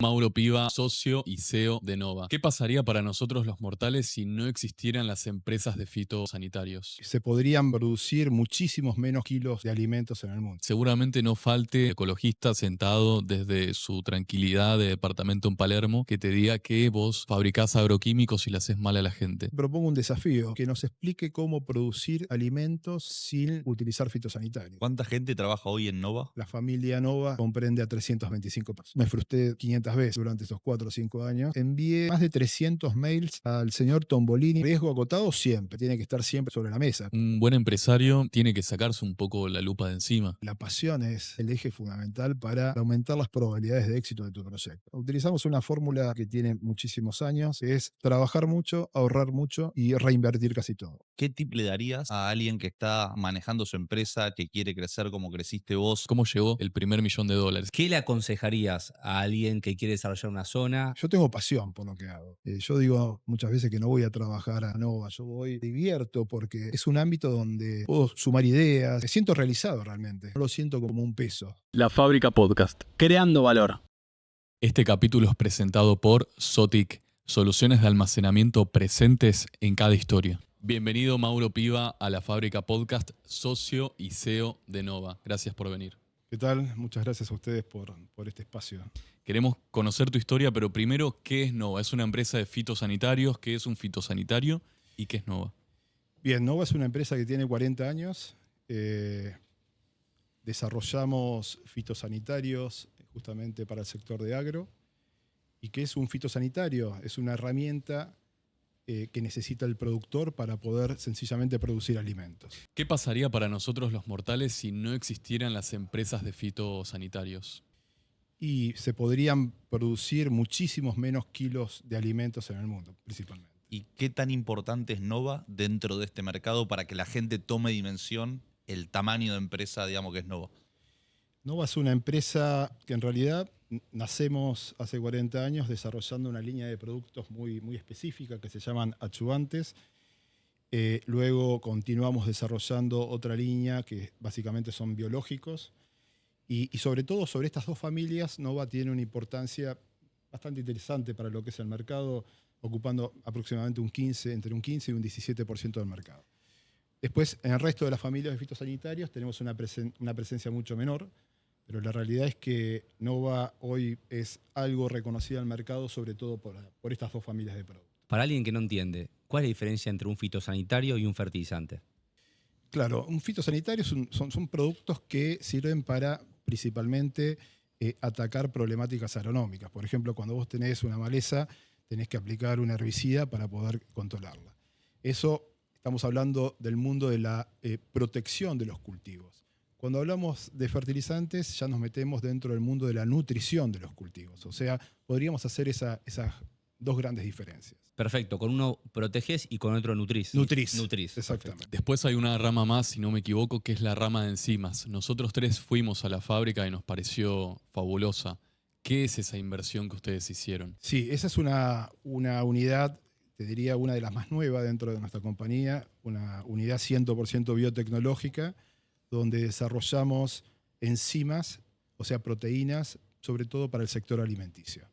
Mauro Piva, socio y CEO de Nova. ¿Qué pasaría para nosotros los mortales si no existieran las empresas de fitosanitarios? Se podrían producir muchísimos menos kilos de alimentos en el mundo. Seguramente no falte ecologista sentado desde su tranquilidad de departamento en Palermo que te diga que vos fabricás agroquímicos y le haces mal a la gente. Propongo un desafío, que nos explique cómo producir alimentos sin utilizar fitosanitarios. ¿Cuánta gente trabaja hoy en Nova? La familia Nova comprende a 325 personas. Me frustré 500 veces durante estos 4 o 5 años. Envié más de 300 mails al señor Tombolini. Riesgo acotado siempre, tiene que estar siempre sobre la mesa. Un buen empresario tiene que sacarse un poco la lupa de encima. La pasión es el eje fundamental para aumentar las probabilidades de éxito de tu proyecto. Utilizamos una fórmula que tiene muchísimos años, que es trabajar mucho, ahorrar mucho y reinvertir casi todo. ¿Qué tip le darías a alguien que está manejando su empresa, que quiere crecer como creciste vos? ¿Cómo llegó el primer $1.000.000? ¿Qué le aconsejarías a alguien que quiere desarrollar una zona? Yo tengo pasión por lo que hago. Yo digo muchas veces que no voy a trabajar a Nova, yo voy, divierto porque es un ámbito donde puedo sumar ideas, me siento realizado realmente, no lo siento como un peso. La Fábrica Podcast. Creando valor. Este capítulo es presentado por Zotic, soluciones de almacenamiento presentes en cada historia. Bienvenido Mauro Piva a La Fábrica Podcast, socio y CEO de Nova. Gracias por venir. ¿Qué tal? Muchas gracias a ustedes por este espacio. Queremos conocer tu historia, pero primero, ¿qué es Nova? ¿Es una empresa de fitosanitarios? ¿Qué es un fitosanitario? ¿Y qué es Nova? Bien, Nova es una empresa que tiene 40 años. Desarrollamos fitosanitarios justamente para el sector de agro. ¿Y qué es un fitosanitario? Es una herramienta que necesita el productor para poder sencillamente producir alimentos. ¿Qué pasaría para nosotros los mortales si no existieran las empresas de fitosanitarios? Y se podrían producir muchísimos menos kilos de alimentos en el mundo, principalmente. ¿Y qué tan importante es Nova dentro de este mercado para que la gente tome dimensión el tamaño de empresa, digamos, que es Nova? Nova es una empresa que en realidad nacemos hace 40 años desarrollando una línea de productos muy, muy específica que se llaman achuantes. Luego continuamos desarrollando otra línea que básicamente son biológicos. Y sobre todo sobre estas dos familias, Nova tiene una importancia bastante interesante para lo que es el mercado, ocupando aproximadamente entre un 15 y un 17% del mercado. Después, en el resto de las familias de fitosanitarios tenemos una presencia mucho menor, pero la realidad es que Nova hoy es algo reconocido al mercado, sobre todo por estas dos familias de productos. Para alguien que no entiende, ¿cuál es la diferencia entre un fitosanitario y un fertilizante? Claro, un fitosanitario son productos que sirven para principalmente atacar problemáticas agronómicas. Por ejemplo, cuando vos tenés una maleza, tenés que aplicar un herbicida para poder controlarla. Eso estamos hablando del mundo de la protección de los cultivos. Cuando hablamos de fertilizantes, ya nos metemos dentro del mundo de la nutrición de los cultivos. O sea, podríamos hacer esas dos grandes diferencias. Perfecto, con uno proteges y con otro nutrís. Nutrís, Perfecto. exactamente. Después hay una rama más, si no me equivoco, que es la rama de enzimas. Nosotros tres fuimos a la fábrica y nos pareció fabulosa. ¿Qué es esa inversión que ustedes hicieron? Sí, esa es una unidad, te diría una de las más nuevas dentro de nuestra compañía, una unidad 100% biotecnológica, donde desarrollamos enzimas, o sea, proteínas, sobre todo para el sector alimenticio.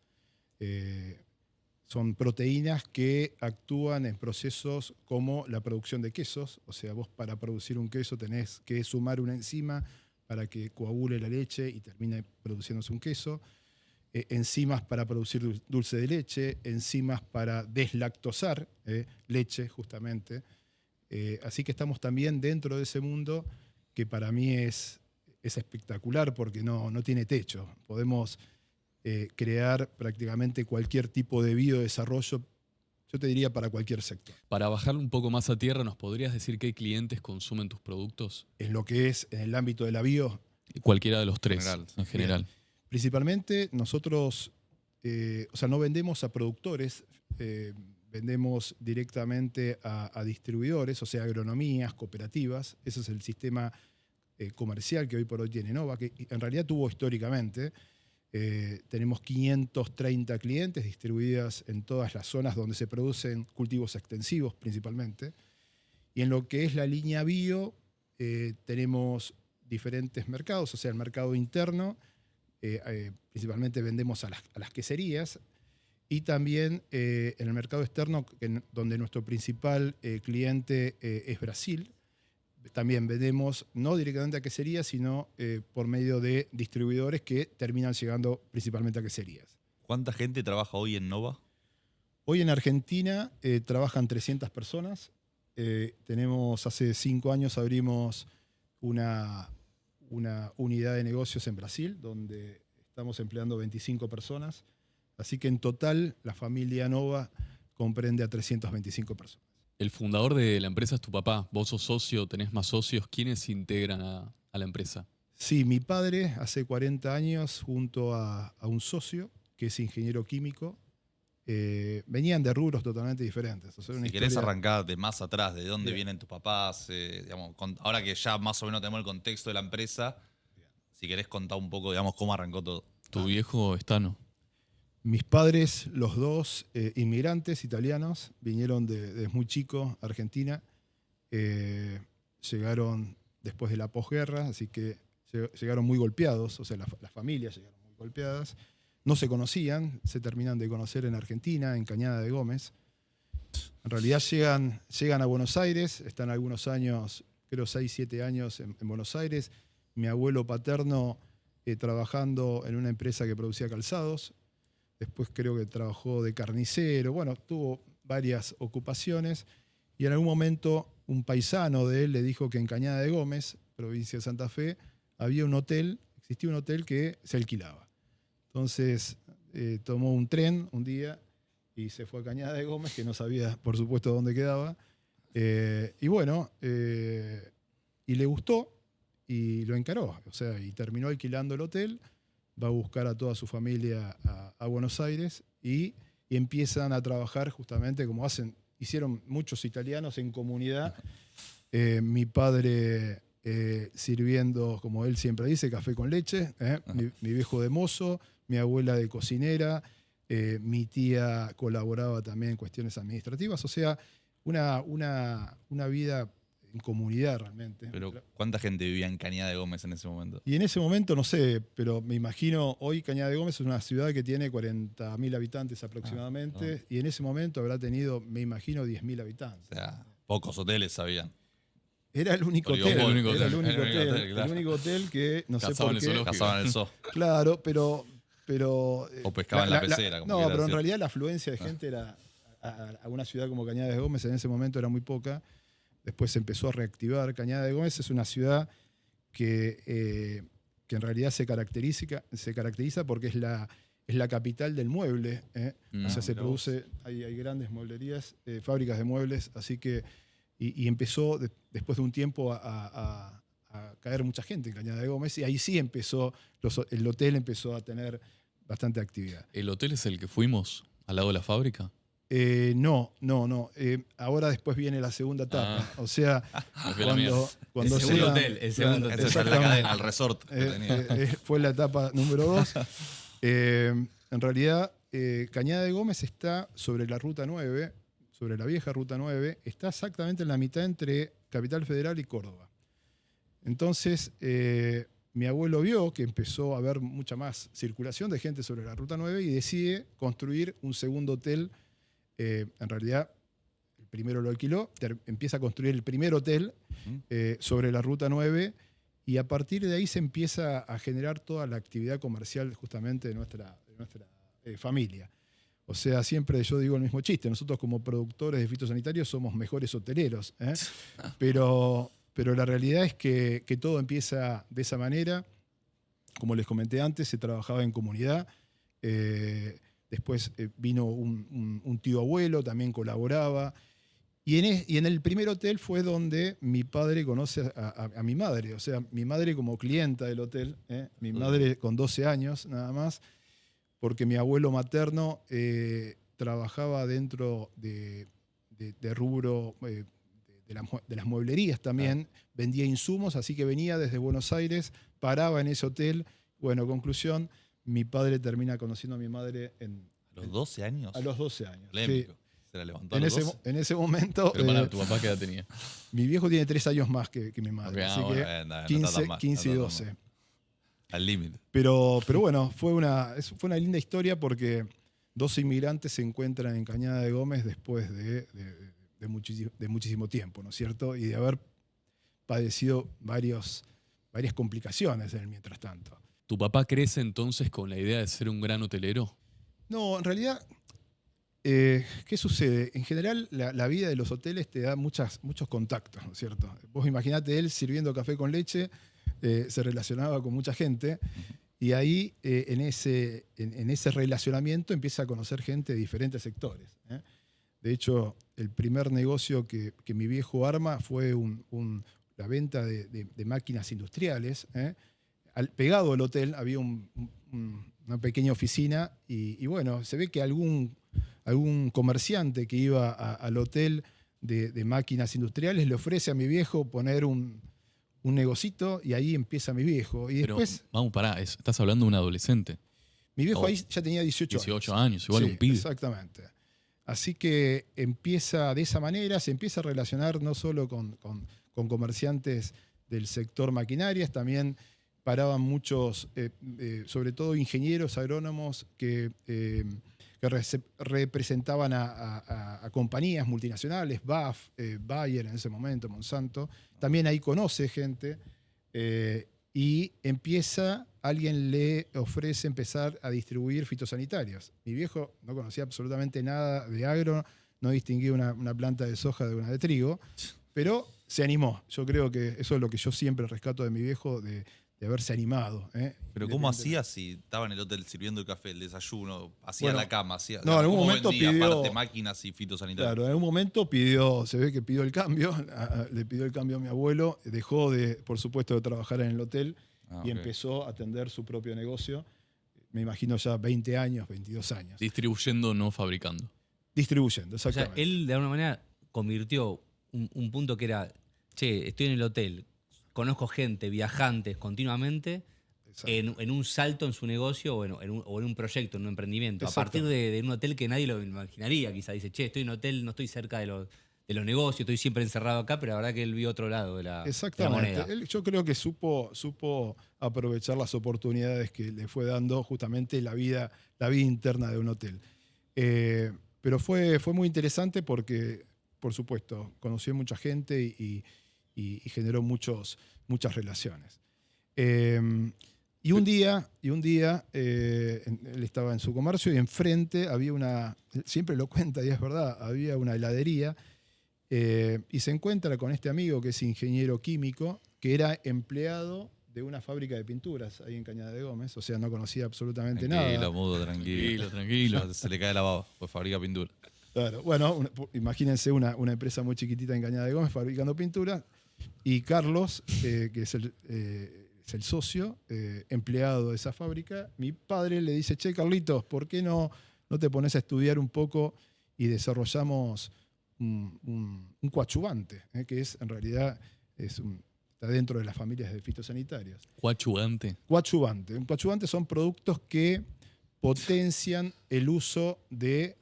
Son proteínas que actúan en procesos como la producción de quesos, o sea, vos para producir un queso tenés que sumar una enzima para que coagule la leche y termine produciéndose un queso. Enzimas para producir dulce de leche, enzimas para deslactosar leche, justamente. Así que estamos también dentro de ese mundo que para mí es espectacular porque no tiene techo. Podemos crear prácticamente cualquier tipo de biodesarrollo, yo te diría para cualquier sector. Para bajar un poco más a tierra, ¿nos podrías decir qué clientes consumen tus productos? En lo que es en el ámbito de la bio. Cualquiera de los tres, en general. Bien. Principalmente nosotros, no vendemos a productores, vendemos directamente a distribuidores, o sea, agronomías, cooperativas. Ese es el sistema comercial que hoy por hoy tiene Nova, que en realidad tuvo históricamente. Tenemos 530 clientes distribuidas en todas las zonas donde se producen cultivos extensivos principalmente. Y en lo que es la línea bio, tenemos diferentes mercados, o sea, el mercado interno, principalmente vendemos a las queserías, y también en el mercado externo, donde nuestro principal cliente es Brasil. También vendemos no directamente a queserías, sino por medio de distribuidores que terminan llegando principalmente a queserías. ¿Cuánta gente trabaja hoy en Nova? Hoy en Argentina trabajan 300 personas. Hace 5 años abrimos una unidad de negocios en Brasil, donde estamos empleando 25 personas. Así que en total la familia Nova comprende a 325 personas. El fundador de la empresa es tu papá. Vos sos socio, tenés más socios. ¿Quiénes integran a la empresa? Sí, mi padre hace 40 años junto a un socio que es ingeniero químico. Venían de rubros totalmente diferentes. O sea, Si querés arrancar de más atrás, de dónde vienen tus papás, digamos, ahora que ya más o menos tenemos el contexto de la empresa, si querés contar un poco, digamos, cómo arrancó todo. Tu viejo Estano. Mis padres, los dos inmigrantes italianos, vinieron desde muy chicos a Argentina. Llegaron después de la posguerra, así que llegaron muy golpeados, o sea, las familias llegaron muy golpeadas. No se conocían, se terminan de conocer en Argentina, en Cañada de Gómez. En realidad llegan a Buenos Aires, están algunos años, creo 6, 7 años en Buenos Aires. Mi abuelo paterno trabajando en una empresa que producía calzados. Después creo que trabajó de carnicero. Bueno, tuvo varias ocupaciones. Y en algún momento un paisano de él le dijo que en Cañada de Gómez, provincia de Santa Fe, existía un hotel que se alquilaba. Entonces tomó un tren un día y se fue a Cañada de Gómez, que no sabía, por supuesto, dónde quedaba. Y le gustó y lo encaró. O sea, y terminó alquilando el hotel. Va a buscar a toda su familia a Buenos Aires y empiezan a trabajar justamente como hicieron muchos italianos en comunidad. Mi padre sirviendo, como él siempre dice, café con leche, mi viejo de mozo, mi abuela de cocinera, mi tía colaboraba también en cuestiones administrativas, o sea, una vida en comunidad realmente. Pero ¿cuánta gente vivía en Cañada de Gómez en ese momento? Y en ese momento no sé, pero me imagino, hoy Cañada de Gómez es una ciudad que tiene 40.000 habitantes aproximadamente, y en ese momento habrá tenido, me imagino, 10.000 habitantes. O sea, pocos hoteles habían. Era el único hotel. Era el único Era el único hotel que no sé por qué. Cazaban el zoo. Claro, pero o pescaban la pecera. No, pero en realidad la afluencia de gente era a una ciudad como Cañada de Gómez en ese momento era muy poca. Después se empezó a reactivar. Cañada de Gómez es una ciudad que en realidad se caracteriza porque es la capital del mueble. O sea, se produce, hay grandes mueblerías, fábricas de muebles, así que y empezó después de un tiempo a caer mucha gente en Cañada de Gómez, y ahí sí el hotel empezó a tener bastante actividad. ¿El hotel es el que fuimos al lado de la fábrica? No. Ahora después viene la segunda etapa. O sea, cuando el segundo hotel. Esa es la cadena, el resort que tenía. fue la etapa número 2. En realidad, Cañada de Gómez está sobre la Ruta 9, sobre la vieja Ruta 9, está exactamente en la mitad entre Capital Federal y Córdoba. Entonces, mi abuelo vio que empezó a haber mucha más circulación de gente sobre la Ruta 9 y decide construir un segundo hotel. En realidad, el primero lo alquiló, empieza a construir el primer hotel sobre la Ruta 9, y a partir de ahí se empieza a generar toda la actividad comercial justamente de nuestra familia. O sea, siempre yo digo el mismo chiste, nosotros como productores de fitosanitarios somos mejores hoteleros, pero la realidad es que todo empieza de esa manera. Como les comenté antes, se trabajaba en comunidad. Después vino un tío abuelo, también colaboraba. Y en el primer hotel fue donde mi padre conoce a mi madre. O sea, mi madre como clienta del hotel, mi madre con 12 años nada más, porque mi abuelo materno trabajaba dentro de rubro de las mueblerías también, vendía insumos, así que venía desde Buenos Aires, paraba en ese hotel. Bueno, conclusión, mi padre termina conociendo a mi madre ¿A los 12 años? A los 12 años. Polémico. Sí. Se la levantó En ese momento... Pero para, ¿tu papá qué edad tenía? Mi viejo tiene 3 años más que mi madre, así que 15 y 12. Al límite. Pero bueno, fue una linda historia porque 2 inmigrantes se encuentran en Cañada de Gómez después de muchísimo tiempo, ¿no es cierto? Y de haber padecido varias complicaciones en el mientras tanto. ¿Tu papá crece entonces con la idea de ser un gran hotelero? No, en realidad, ¿qué sucede? En general, la vida de los hoteles te da muchos contactos, ¿no es cierto? Vos imaginate él sirviendo café con leche, se relacionaba con mucha gente y ahí en ese relacionamiento empieza a conocer gente de diferentes sectores. De hecho, el primer negocio que mi viejo arma fue la venta de máquinas industriales. Pegado al hotel había una pequeña oficina y bueno, se ve que algún comerciante que iba al hotel de máquinas industriales le ofrece a mi viejo poner un negocito y ahí empieza mi viejo. Y Pero, después, vamos, pará, estás hablando de un adolescente. mi viejo ahí ya tenía 18 años, igual Sí, un pibe. Exactamente. Así que empieza de esa manera, se empieza a relacionar no solo con comerciantes del sector maquinarias, también paraban muchos, sobre todo ingenieros agrónomos que representaban a compañías multinacionales, BAF, Bayer en ese momento, Monsanto. También ahí conoce gente y alguien le ofrece empezar a distribuir fitosanitarios. Mi viejo no conocía absolutamente nada de agro, no distinguía una planta de soja de una de trigo, pero se animó. Yo creo que eso es lo que yo siempre rescato de mi viejo, de haberse animado. Pero ¿cómo hacía si estaba en el hotel sirviendo el café, el desayuno, hacía Bueno, la cama? en algún ¿cómo momento vendía, pidió- aparte máquinas y fitosanitarios? Claro, en algún momento se ve que pidió el cambio, le pidió el cambio a mi abuelo, dejó por supuesto, de trabajar en el hotel y Ok. empezó a atender su propio negocio. Me imagino ya 20 años, 22 años. Distribuyendo, no fabricando. Distribuyendo, O sea, exactamente. él de alguna manera convirtió un punto que era, che, estoy en el hotel, conozco gente, viajantes continuamente, Exacto. en un salto en su negocio o en un proyecto, en un emprendimiento. A partir de un hotel que nadie lo imaginaría, quizá dice, che, estoy en un hotel, no estoy cerca de los negocios, estoy siempre encerrado acá, pero la verdad que él vio otro lado de la Exactamente. moneda. Yo creo que supo aprovechar las oportunidades que le fue dando justamente la vida interna de un hotel. Pero fue muy interesante porque, por supuesto, conoció mucha gente y generó muchas relaciones. Y un día él estaba en su comercio y enfrente había siempre lo cuenta y es verdad, había una heladería. Y se encuentra con este amigo que es ingeniero químico, que era empleado de una fábrica de pinturas ahí en Cañada de Gómez, o sea, no conocía absolutamente Tranquilo, nada. mudo, tranquilo. Tranquilo. Se le cae la baba, pues fabrica pintura. Claro, bueno, imagínense una empresa muy chiquitita en Cañada de Gómez fabricando pinturas, y Carlos, que es el socio, empleado de esa fábrica, mi padre le dice, che, Carlitos, ¿por qué no te pones a estudiar un poco y desarrollamos un coadyuvante, que es en realidad está dentro de las familias de fitosanitarios? Coadyuvante. Coadyuvante. Un coadyuvante son productos que potencian el uso de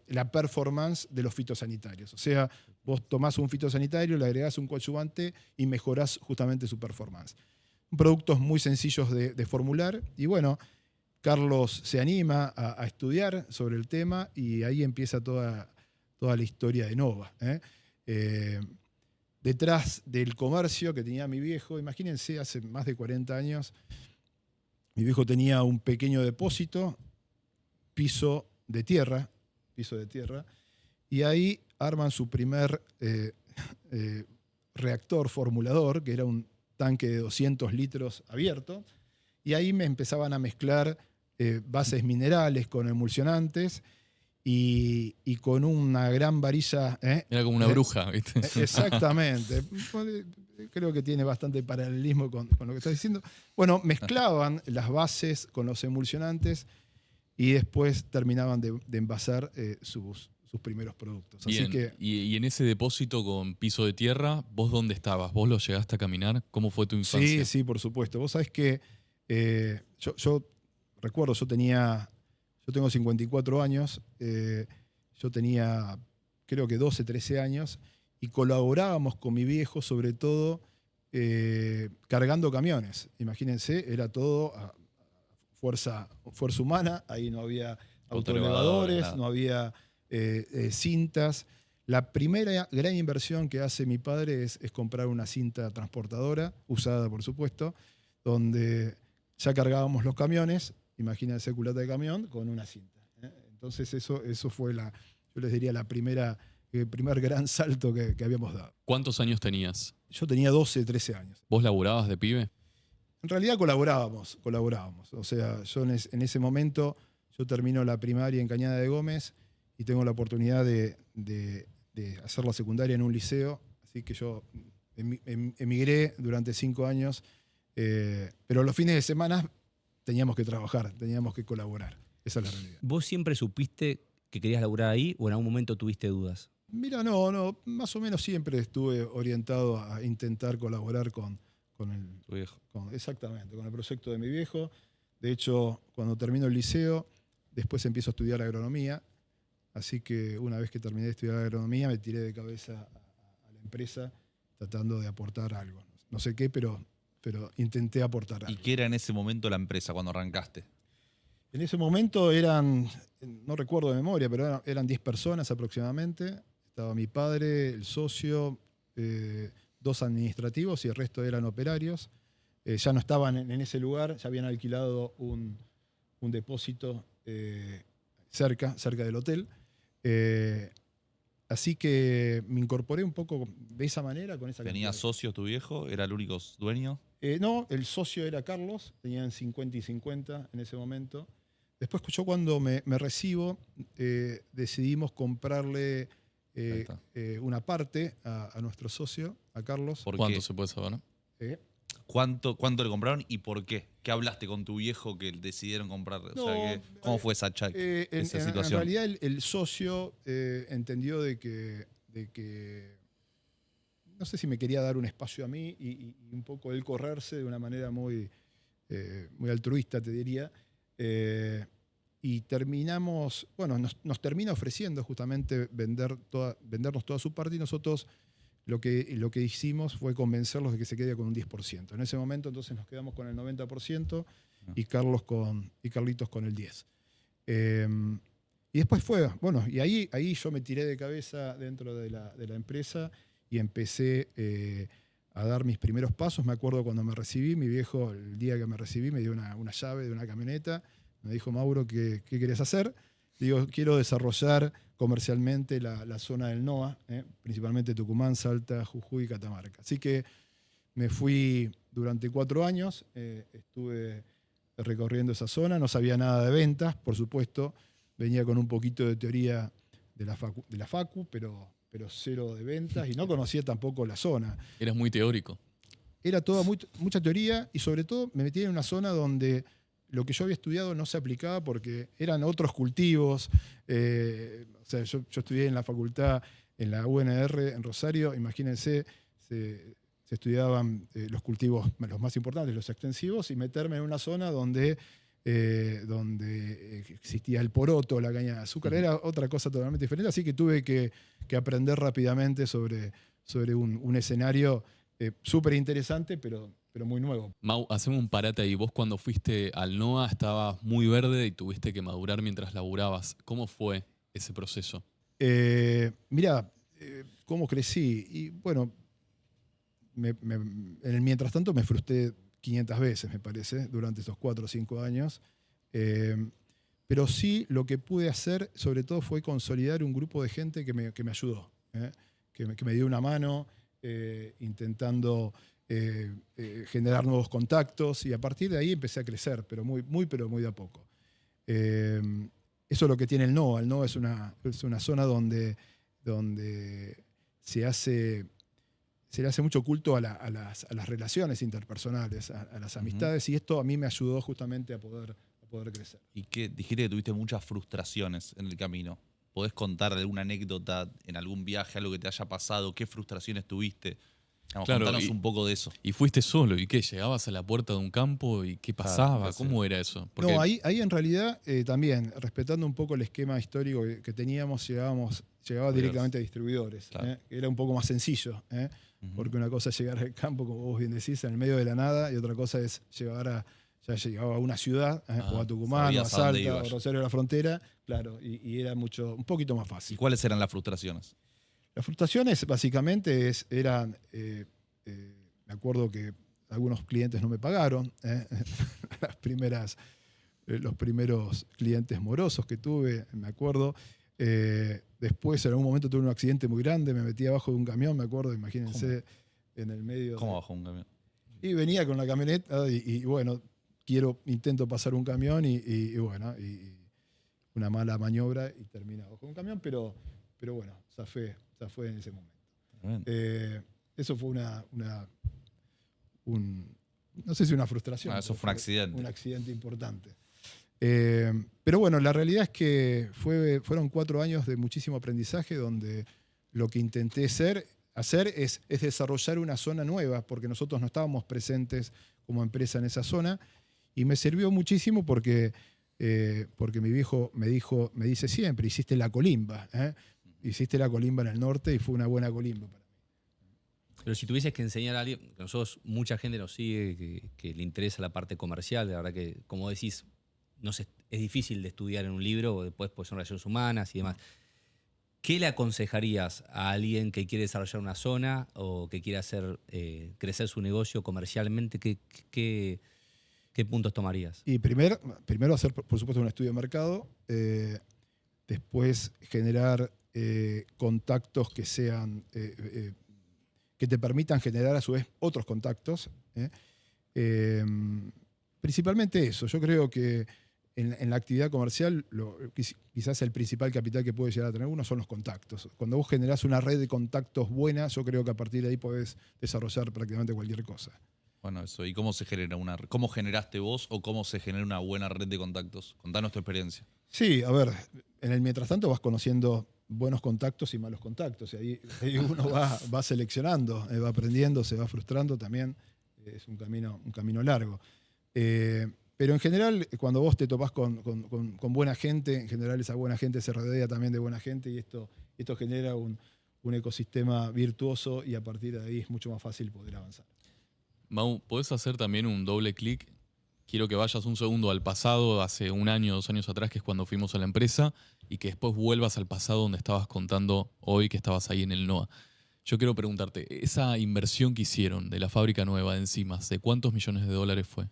la performance de los fitosanitarios. O sea, vos tomás un fitosanitario, le agregás un coadyuvante y mejorás justamente su performance. Productos muy sencillos de formular y bueno, Carlos se anima a estudiar sobre el tema y ahí empieza toda la historia de Nova. Detrás del comercio que tenía mi viejo, imagínense, hace más de 40 años, mi viejo tenía un pequeño depósito, piso de tierra, y ahí arman su primer reactor formulador, que era un tanque de 200 litros abierto, y ahí me empezaban a mezclar bases minerales con emulsionantes y con una gran varilla. Era como una bruja, ¿viste? Exactamente. Creo que tiene bastante paralelismo con lo que estás diciendo. Bueno, mezclaban las bases con los emulsionantes y después terminaban de envasar sus primeros productos. Bien. Así que, Y en ese depósito con piso de tierra, ¿vos dónde estabas? ¿Vos lo llegaste a caminar? ¿Cómo fue tu infancia? sí, por supuesto. Vos sabés que yo recuerdo, yo tengo 54 años, yo tenía creo que 12, 13 años y colaborábamos con mi viejo sobre todo cargando camiones. Imagínense, era todo a fuerza humana, ahí no había autoelevadores, Claro. no había cintas. La primera gran inversión que hace mi padre es comprar una cinta transportadora, usada por supuesto, donde ya cargábamos los camiones, imagínense culata de camión, con una cinta. Entonces eso fue yo les diría, el primer gran salto que habíamos dado. ¿Cuántos años tenías? Yo tenía 12, 13 años. ¿Vos laburabas de pibe? En realidad colaborábamos. O sea, yo en ese momento, yo termino la primaria en Cañada de Gómez y tengo la oportunidad de hacer la secundaria en un liceo. Así que yo emigré durante 5 años, pero los fines de semana teníamos que trabajar, teníamos que colaborar. Esa es la realidad. ¿Vos siempre supiste que querías laburar ahí o en algún momento tuviste dudas? Mira, no, más o menos siempre estuve orientado a intentar colaborar con Tu viejo. exactamente, con el proyecto de mi viejo. De hecho, cuando termino el liceo, después empiezo a estudiar agronomía. Así que una vez que terminé de estudiar agronomía, me tiré de cabeza a la empresa tratando de aportar algo. No sé qué, pero intenté aportar algo. ¿Y qué era en ese momento la empresa cuando arrancaste? En ese momento eran, no recuerdo de memoria, pero eran 10 personas aproximadamente. Estaba mi padre, el socio, 2 administrativos y el resto eran operarios. Ya no estaban en ese lugar, ya habían alquilado un depósito cerca del hotel. Así que me incorporé un poco de esa manera, con esa ¿Tenía cantidad. socios tu viejo? ¿Era el único dueño? No, el socio era Carlos, tenían 50 y 50 en ese momento. Después yo cuando me recibo, decidimos comprarle Ahí está. una parte a nuestro socio, a Carlos. ¿Por ¿Cuánto qué? se puede saber? ¿Cuánto le compraron y por qué? ¿Qué hablaste con tu viejo que decidieron comprar? O sea, ¿cómo fue esa En situación? realidad el socio entendió de que no sé si me quería dar un espacio a mí y un poco él correrse de una manera muy altruista, te diría. Y terminamos, bueno, nos termina ofreciendo justamente vendernos toda su parte y nosotros lo que hicimos fue convencerlos de que se quede con un 10%. En ese momento entonces nos quedamos con el 90% y Carlitos con el 10%. Y después fue, bueno, y ahí yo me tiré de cabeza dentro de la empresa y empecé a dar mis primeros pasos. Me acuerdo cuando me recibí, mi viejo, el día que me recibí, me dio una llave de una camioneta. Me dijo, Mauro, ¿qué querés hacer? Digo, quiero desarrollar comercialmente la zona del NOA, principalmente Tucumán, Salta, Jujuy y Catamarca. Así que me fui durante 4 años, estuve recorriendo esa zona, no sabía nada de ventas, por supuesto, venía con un poquito de teoría de la facu, pero cero de ventas y no conocía tampoco la zona. Eras muy teórico. Era toda mucha teoría y sobre todo me metí en una zona donde lo que yo había estudiado no se aplicaba porque eran otros cultivos. O sea, yo estudié en la facultad, en la UNR en Rosario, imagínense, se estudiaban los cultivos los más importantes, los extensivos, y meterme en una zona donde existía el poroto, la caña de azúcar, era otra cosa totalmente diferente, así que tuve que aprender rápidamente sobre un escenario súper interesante, pero muy nuevo. Mau, hacemos un parate ahí. Vos cuando fuiste al NOA estabas muy verde y tuviste que madurar mientras laburabas. ¿Cómo fue ese proceso? Mirá, cómo crecí. Y bueno, en el mientras tanto me frustré 500 veces, me parece, durante esos 4 o 5 años. Pero sí, lo que pude hacer, sobre todo, fue consolidar un grupo de gente que me ayudó, que me dio una mano, intentando generar nuevos contactos, y a partir de ahí empecé a crecer, pero muy de a poco. Eso es lo que tiene el NOA. El NOA es una zona donde se le hace mucho culto a las relaciones interpersonales, a las amistades, y esto a mí me ayudó justamente a poder crecer. ¿Y qué? Dijiste que tuviste muchas frustraciones en el camino. ¿Podés contar alguna anécdota en algún viaje, algo que te haya pasado? ¿Qué frustraciones tuviste? Vamos, Claro, contanos un poco de eso. Y fuiste solo. ¿Y qué? ¿Llegabas a la puerta de un campo y qué pasaba? Claro, ¿Cómo era eso? Porque No, ahí en realidad también, respetando un poco el esquema histórico que teníamos, llegaba directamente a distribuidores. Claro. Era un poco más sencillo. Porque una cosa es llegar al campo, como vos bien decís, en el medio de la nada, y otra cosa es ya llegaba a una ciudad, o a Tucumán, o a sabías a dónde Salta, o a ibas. Rosario de la Frontera, claro, y era un poquito más ¿Y fácil. cuáles eran las frustraciones? Las frustraciones básicamente eran, me acuerdo que algunos clientes no me pagaron, los primeros clientes morosos que tuve, me acuerdo. Después en algún momento tuve un accidente muy grande, me metí abajo de un camión, me acuerdo, imagínense, en el medio. ¿Cómo bajó un camión? Y venía con la camioneta y bueno, intento pasar un camión y bueno, y una mala maniobra y termina bajo un camión, pero bueno, zafé en ese momento. Eso fue no sé si una frustración. Eso fue un accidente. Un accidente importante. Pero bueno, la realidad es que fueron 4 años de muchísimo aprendizaje donde lo que intenté hacer es desarrollar una zona nueva, porque nosotros no estábamos presentes como empresa en esa zona, y me sirvió muchísimo porque mi viejo me dice siempre, hiciste la colimba, hiciste la colimba en el norte y fue una buena colimba para mí. Pero si tuvieses que enseñar a alguien, que nosotros, mucha gente nos sigue, que le interesa la parte comercial, la verdad que, como decís, no sé, es difícil de estudiar en un libro, o después pues, son relaciones humanas y demás. ¿Qué le aconsejarías a alguien que quiere desarrollar una zona o que quiere hacer crecer su negocio comercialmente? ¿Qué puntos tomarías? Y primero hacer, por supuesto, un estudio de mercado, después generar contactos que sean que te permitan generar a su vez otros contactos. Principalmente eso. Yo creo que en la actividad comercial quizás el principal capital que puede llegar a tener uno son los contactos. Cuando vos generás una red de contactos buena, yo creo que a partir de ahí podés desarrollar prácticamente cualquier cosa. Bueno, eso. ¿Y cómo cómo generaste vos o cómo se genera una buena red de contactos? Contanos tu experiencia. Sí, a ver, en el mientras tanto vas conociendo buenos contactos y malos contactos. Y ahí uno va seleccionando, va aprendiendo, se va frustrando también. Es un camino largo. Pero en general, cuando vos te topás con buena gente, en general esa buena gente se rodea también de buena gente y esto genera un ecosistema virtuoso y a partir de ahí es mucho más fácil poder avanzar. Mau, ¿podés hacer también un doble clic? Quiero que vayas un segundo al pasado, hace 1 año, 2 años atrás, que es cuando fuimos a la empresa, y que después vuelvas al pasado donde estabas contando hoy que estabas ahí en el NOA. Yo quiero preguntarte, esa inversión que hicieron de la fábrica nueva de enzimas, ¿de cuántos millones de dólares fue?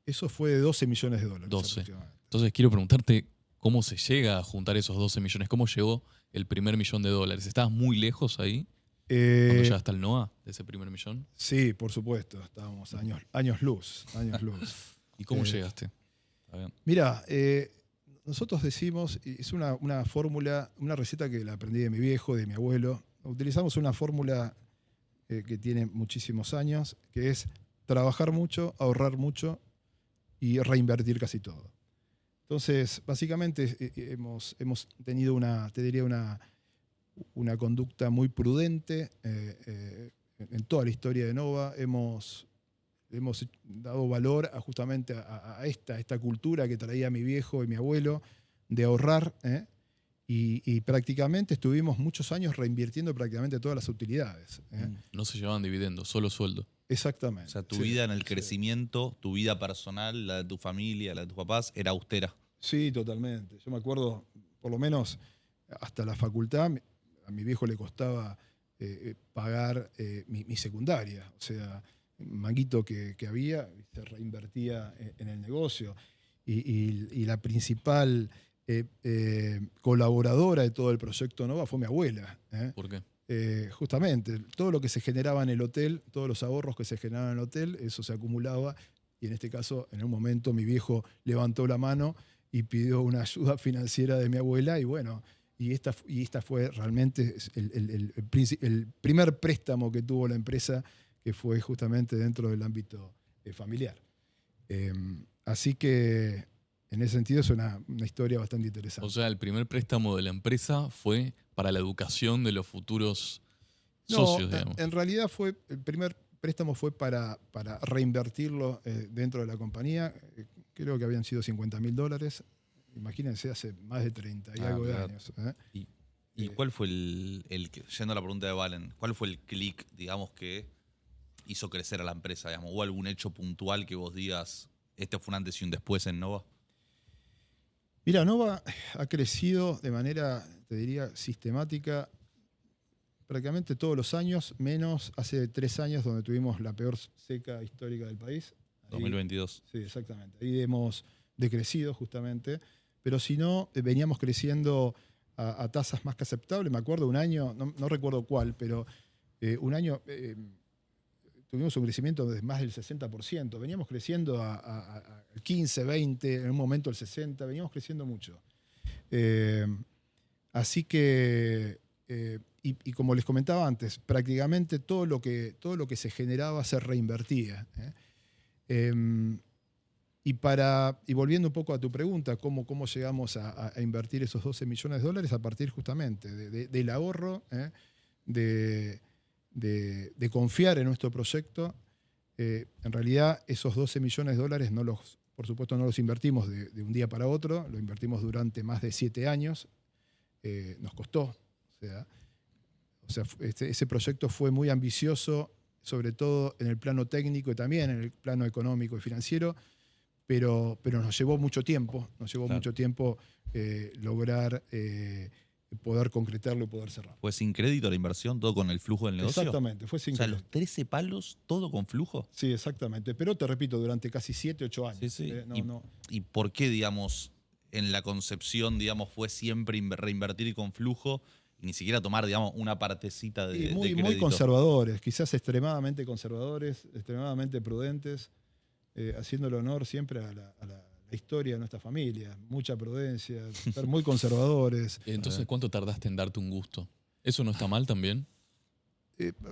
Eso fue de $12 millones. 12. Entonces quiero preguntarte cómo se llega a juntar esos 12 millones, cómo llegó el primer $1 millón. ¿Estabas muy lejos ahí cuando llegaste al NOA de ese primer $1 millón? Sí, por supuesto, estábamos años luz. ¿Y cómo llegaste? ¿Está bien? Mira, nosotros decimos, es una fórmula, una receta que la aprendí de mi viejo, de mi abuelo. Utilizamos una fórmula que tiene muchísimos años, que es trabajar mucho, ahorrar mucho y reinvertir casi todo. Entonces, básicamente hemos tenido una conducta muy prudente en toda la historia de Nova. Hemos dado valor justamente a esta cultura que traía mi viejo y mi abuelo de ahorrar, y prácticamente estuvimos muchos años reinvirtiendo prácticamente todas las utilidades. No se llevaban dividendos, solo sueldo. Exactamente. O sea, tu vida en el crecimiento, tu vida personal, la de tu familia, la de tus papás, era austera. Sí, totalmente. Yo me acuerdo, por lo menos hasta la facultad, a mi viejo le costaba pagar mi secundaria. O sea, un manguito que había se reinvertía en el negocio. Y la principal colaboradora de todo el proyecto Nova fue mi abuela. ¿Por qué? Justamente, todo lo que se generaba en el hotel, todos los ahorros que se generaban en el hotel, eso se acumulaba. Y en este caso, en un momento, mi viejo levantó la mano y pidió una ayuda financiera de mi abuela. Y bueno, y esta fue realmente el primer préstamo que tuvo la empresa, que fue justamente dentro del ámbito familiar. Así que en ese sentido es una historia bastante interesante. O sea, el primer préstamo de la empresa fue para la educación de los futuros socios, digamos. En realidad el primer préstamo fue para reinvertirlo dentro de la compañía. Creo que habían sido $50.000. Imagínense, hace más de 30 y algo de años. ¿Y cuál fue yendo a la pregunta de Valen, cuál fue el clic, digamos, que hizo crecer a la empresa? Digamos? ¿Hubo algún hecho puntual que vos digas, este fue un antes y un después en Nova? Mira, Nova ha crecido de manera, te diría, sistemática prácticamente todos los años, menos hace 3 años donde tuvimos la peor seca histórica del país. Ahí, 2022. Sí, exactamente. Ahí hemos decrecido justamente, pero si no, veníamos creciendo a tasas más que aceptables. Me acuerdo un año, no recuerdo cuál, pero un año tuvimos un crecimiento de más del 60%. Veníamos creciendo a 15, 20, en un momento el 60%, veníamos creciendo mucho. Así que, y como les comentaba antes, prácticamente todo lo que se generaba se reinvertía. Y volviendo un poco a tu pregunta, ¿cómo llegamos a invertir esos $12 millones? A partir justamente del ahorro, de confiar en nuestro proyecto. En realidad, esos $12 millones, por supuesto, no los invertimos de un día para otro, lo invertimos durante más de 7 años. Nos costó. O sea, ese proyecto fue muy ambicioso, sobre todo en el plano técnico y también en el plano económico y financiero, pero nos llevó mucho tiempo, lograr poder concretarlo y poder cerrar. ¿Fue sin crédito la inversión, todo con el flujo del negocio? Exactamente, fue sin crédito. Los 13 palos, todo con flujo. Sí, exactamente. Pero te repito, durante casi 7, 8 años. Sí. ¿Y por qué, digamos, en la concepción, digamos, fue siempre reinvertir y con flujo y ni siquiera tomar, digamos, una partecita de crédito? Muy conservadores, quizás extremadamente conservadores, extremadamente prudentes, haciéndole honor siempre a la historia de nuestra familia. Mucha prudencia, ser muy conservadores. Entonces, ¿cuánto tardaste en darte un gusto? ¿Eso no está mal también?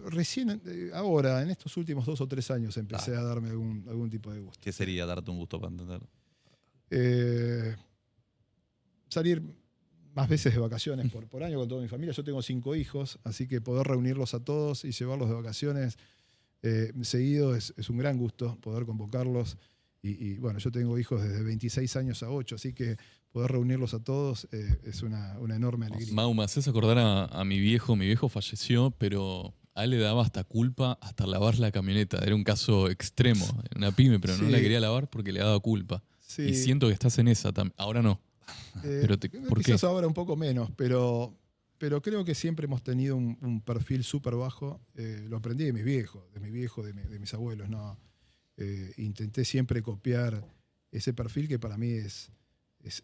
Recién, ahora, en estos últimos 2 o 3 años, empecé a darme algún tipo de gusto. ¿Qué sería darte un gusto para entender? Salir más veces de vacaciones por año con toda mi familia. Yo tengo 5 hijos, así que poder reunirlos a todos y llevarlos de vacaciones seguido es un gran gusto, poder convocarlos. Y bueno, yo tengo hijos desde 26 años a 8, así que poder reunirlos a todos es una enorme alegría. Mau, me haces acordar a mi viejo. Mi viejo falleció, pero a él le daba hasta culpa hasta lavar la camioneta. Era un caso extremo, una pyme, pero no la quería lavar porque le daba culpa. Sí. Y siento que estás en esa también. Ahora no. Pero ¿por quizás qué? ahora un poco menos, pero creo que siempre hemos tenido un perfil súper bajo. Lo aprendí de mis viejos, de mis abuelos. ¿No? Intenté siempre copiar ese perfil que para mí es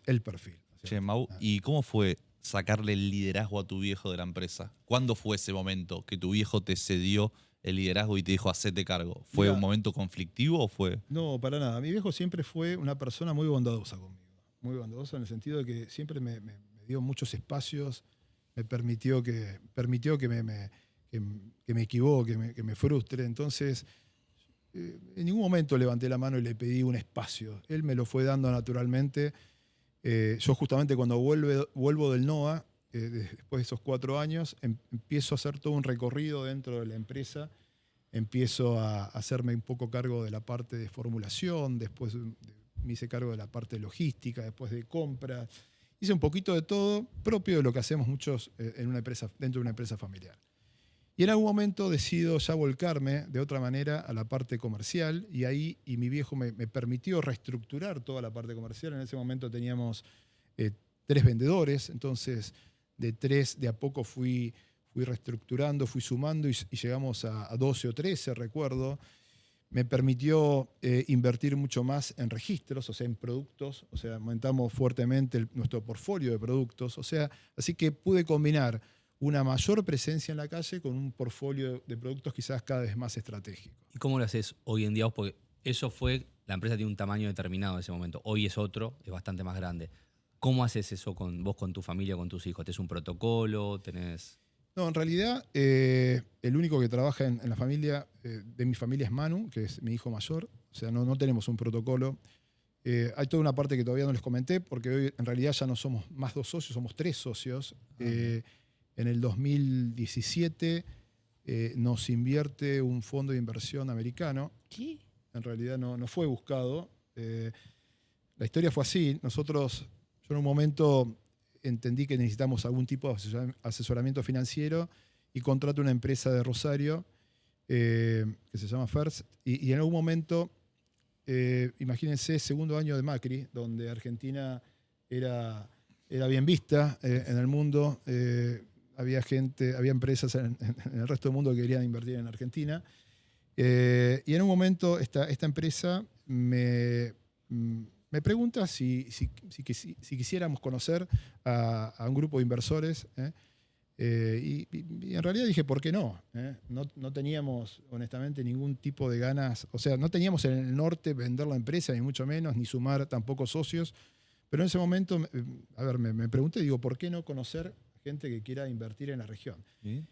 el perfil. Che, Mau, ¿y cómo fue sacarle el liderazgo a tu viejo de la empresa? ¿Cuándo fue ese momento que tu viejo te cedió el liderazgo y te dijo, hacete cargo? ¿Fue un momento conflictivo o fue...? No, para nada. Mi viejo siempre fue una persona muy bondadosa conmigo. Muy bondadosa en el sentido de que siempre me dio muchos espacios, me permitió que me equivoque, que me frustre. Entonces, en ningún momento levanté la mano y le pedí un espacio. Él me lo fue dando naturalmente. Yo justamente cuando vuelvo del NOA, después de esos 4 años, empiezo a hacer todo un recorrido dentro de la empresa. Empiezo a hacerme un poco cargo de la parte de formulación, después me hice cargo de la parte de logística, después de compras. Hice un poquito de todo, propio de lo que hacemos muchos dentro de una empresa familiar. Y en algún momento decido ya volcarme de otra manera a la parte comercial y mi viejo me permitió reestructurar toda la parte comercial. En ese momento teníamos 3 vendedores, entonces de 3 de a poco fui reestructurando, fui sumando y llegamos a 12 o 13, recuerdo. Me permitió invertir mucho más en registros, o sea, en productos, o sea, aumentamos fuertemente nuestro portfolio de productos, o sea, así que pude combinar una mayor presencia en la calle con un portfolio de productos quizás cada vez más estratégico. ¿Y cómo lo haces hoy en día vos? Porque eso fue, la empresa tiene un tamaño determinado en ese momento, hoy es otro, es bastante más grande. ¿Cómo haces eso vos con tu familia, con tus hijos? ¿Tenés un protocolo? No, en realidad el único que trabaja en la familia, de mi familia es Manu, que es mi hijo mayor, o sea, no tenemos un protocolo. Hay toda una parte que todavía no les comenté, porque hoy en realidad ya no somos más 2 socios, somos 3 socios. En el 2017 nos invierte un fondo de inversión americano. ¿Qué? En realidad no fue buscado. La historia fue así. Yo en un momento entendí que necesitamos algún tipo de asesoramiento financiero y contrato una empresa de Rosario que se llama First. Y en algún momento, imagínense, segundo año de Macri, donde Argentina era bien vista en el mundo. Había empresas en el resto del mundo que querían invertir en Argentina. Y en un momento esta empresa me pregunta si quisiéramos conocer a un grupo de inversores. Y en realidad dije, ¿por qué no? No teníamos, honestamente, ningún tipo de ganas. O sea, no teníamos en el norte vender la empresa, ni mucho menos, ni sumar tampoco socios. Pero en ese momento, me pregunté, digo, ¿por qué no conocer gente que quiera invertir en la región? ¿Sí?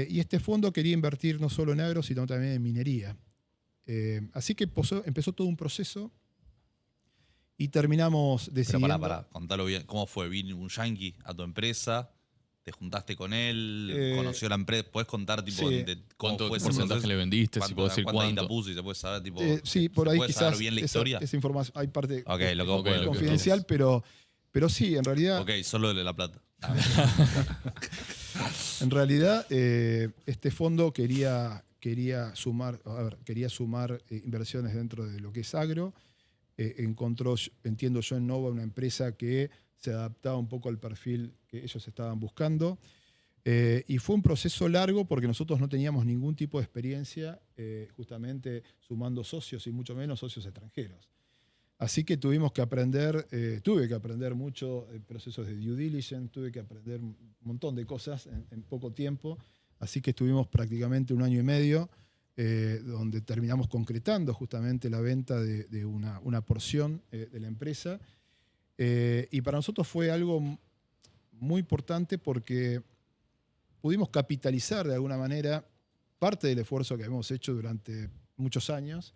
Y este fondo quería invertir no solo en agro, sino también en minería. Así que empezó todo un proceso y terminamos decidiendo... Pero pará, contalo bien. ¿Cómo fue? ¿Vino un yankee a tu empresa? ¿Te juntaste con él? ¿Conoció la empresa? ¿Puedes contar tipo, sí. de cómo ¿Cuánto fue ese porcentaje proceso? le vendiste? Si puedo decir ¿Cuánta guita cuánto. puso y se puede saber? Tipo, sí, por ahí ¿se puede quizás saber bien la historia? esa información, hay parte Ok, lo que vos podés, lo que confidencial, pero sí, en realidad... Ok, solo de La Plata. En realidad, este fondo quería sumar inversiones dentro de lo que es agro. Encontró, entiendo yo, en Nova una empresa que se adaptaba un poco al perfil que ellos estaban buscando. Y fue un proceso largo porque nosotros no teníamos ningún tipo de experiencia justamente sumando socios y mucho menos socios extranjeros. Así que tuve que aprender mucho procesos de due diligence, tuve que aprender un montón de cosas en poco tiempo. Así que estuvimos prácticamente 1 año y medio donde terminamos concretando justamente la venta de una porción de la empresa. Y para nosotros fue algo muy importante porque pudimos capitalizar de alguna manera parte del esfuerzo que hemos hecho durante muchos años,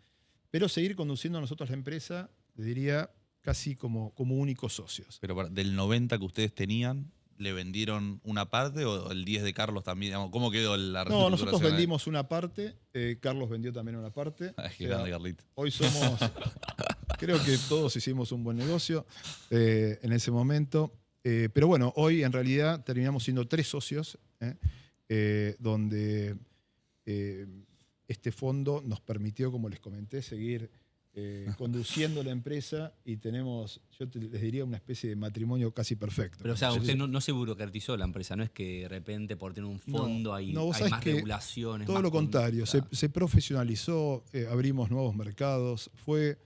pero seguir conduciendo nosotros la empresa, le diría, casi como únicos socios. Pero del 90 que ustedes tenían, ¿le vendieron una parte o el 10 de Carlos también? ¿Cómo quedó la reestructuración? No, nosotros vendimos una parte, Carlos vendió también una parte. Qué grande, Carlito. Hoy somos, creo que todos hicimos un buen negocio en ese momento. Pero bueno, hoy en realidad terminamos siendo 3 socios, donde este fondo nos permitió, como les comenté, seguir conduciendo la empresa y tenemos, les diría, una especie de matrimonio casi perfecto. Pero o sea, usted no se burocratizó la empresa, no es que de repente por tener un fondo hay más regulaciones. Todo lo contrario, se profesionalizó, abrimos nuevos mercados, fue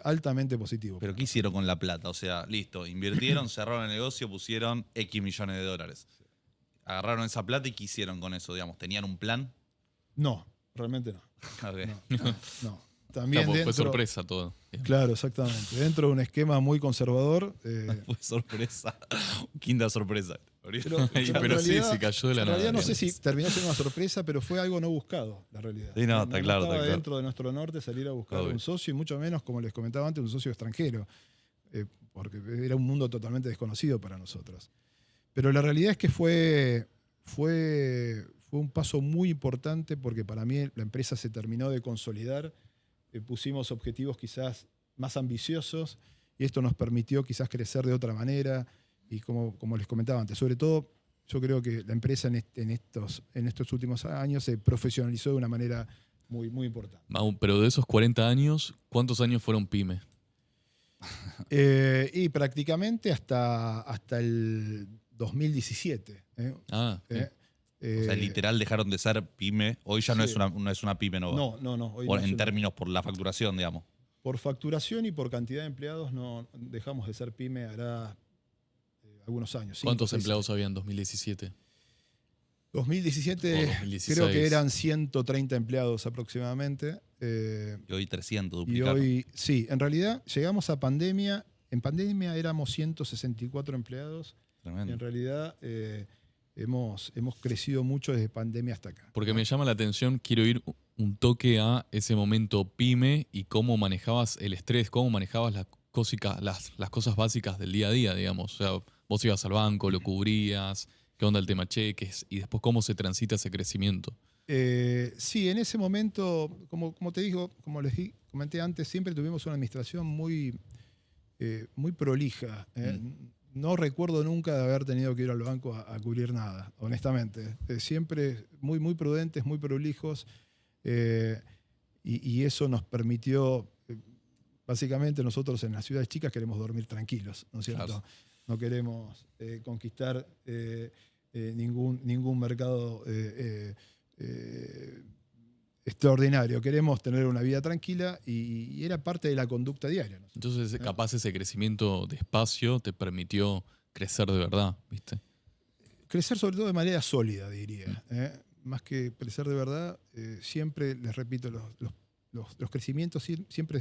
altamente positivo. ¿Pero qué hicieron con la plata? O sea, listo, invirtieron, cerraron el negocio, pusieron X millones de dólares. Agarraron esa plata y ¿qué hicieron con eso? Digamos, ¿tenían un plan? No, realmente no. Okay. No. También Claro, fue sorpresa todo. Claro, exactamente. Dentro de un esquema muy conservador. Fue sorpresa. Quinta sorpresa. Pero sí, cayó de la nada. En realidad no sé si terminó siendo una sorpresa, pero fue algo no buscado, la realidad. Sí, no, está claro. Estaba dentro de nuestro norte salir a buscar un socio y mucho menos, como les comentaba antes, un socio extranjero. Porque era un mundo totalmente desconocido para nosotros. Pero la realidad es que fue un paso muy importante porque para mí la empresa se terminó de consolidar. Pusimos objetivos quizás más ambiciosos y esto nos permitió quizás crecer de otra manera y como les comentaba antes, sobre todo yo creo que la empresa en estos últimos años se profesionalizó de una manera muy, muy importante. Pero de esos 40 años, ¿cuántos años fueron pyme? Y prácticamente hasta el 2017. O sea, literal dejaron de ser pyme. Hoy ya no es una pyme Nova. No. Hoy en términos por la facturación, digamos. Por facturación y por cantidad de empleados no dejamos de ser pyme hará algunos años. ¿Cuántos empleados había en 2017? 2017 creo que eran 130 empleados aproximadamente. Y hoy 300 Y duplicaron. hoy, sí, en realidad llegamos a pandemia. En pandemia éramos 164 empleados. Tremendo. Y en realidad hemos crecido mucho desde pandemia hasta acá. Porque me llama la atención, quiero ir un toque a ese momento pyme y cómo manejabas el estrés, cómo manejabas las cosas básicas del día a día, digamos. O sea, vos ibas al banco, lo cubrías, qué onda el tema cheques y después cómo se transita ese crecimiento. Sí, en ese momento, como te digo, como les comenté antes, siempre tuvimos una administración muy muy prolija. No recuerdo nunca de haber tenido que ir al banco a cubrir nada, honestamente. Siempre muy, muy prudentes, muy prolijos. Y eso nos permitió, básicamente nosotros en las ciudades chicas queremos dormir tranquilos, ¿no es cierto? Claro. No queremos conquistar ningún mercado extraordinario. Queremos tener una vida tranquila y era parte de la conducta diaria, ¿no? Entonces, capaz ese crecimiento despacio te permitió crecer de verdad, ¿viste? Crecer sobre todo de manera sólida, diría. Más que crecer de verdad, siempre, les repito, los crecimientos siempre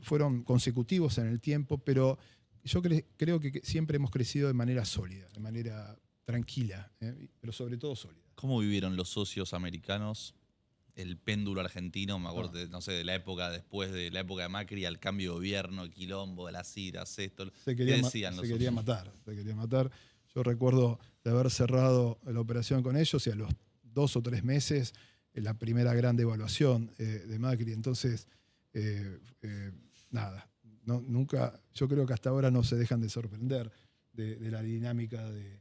fueron consecutivos en el tiempo, pero yo creo que siempre hemos crecido de manera sólida, de manera tranquila, pero sobre todo sólida. ¿Cómo vivieron los socios americanos el péndulo argentino? Me acuerdo, no sé, de la época después de la época de Macri al cambio de gobierno, el quilombo, de las iras, esto. Se ¿Qué decían los quería socios? matar. Yo recuerdo de haber cerrado la operación con ellos y a los 2 o 3 meses la primera gran devaluación de Macri. Entonces, nada, nunca, yo creo que hasta ahora no se dejan de sorprender de la dinámica de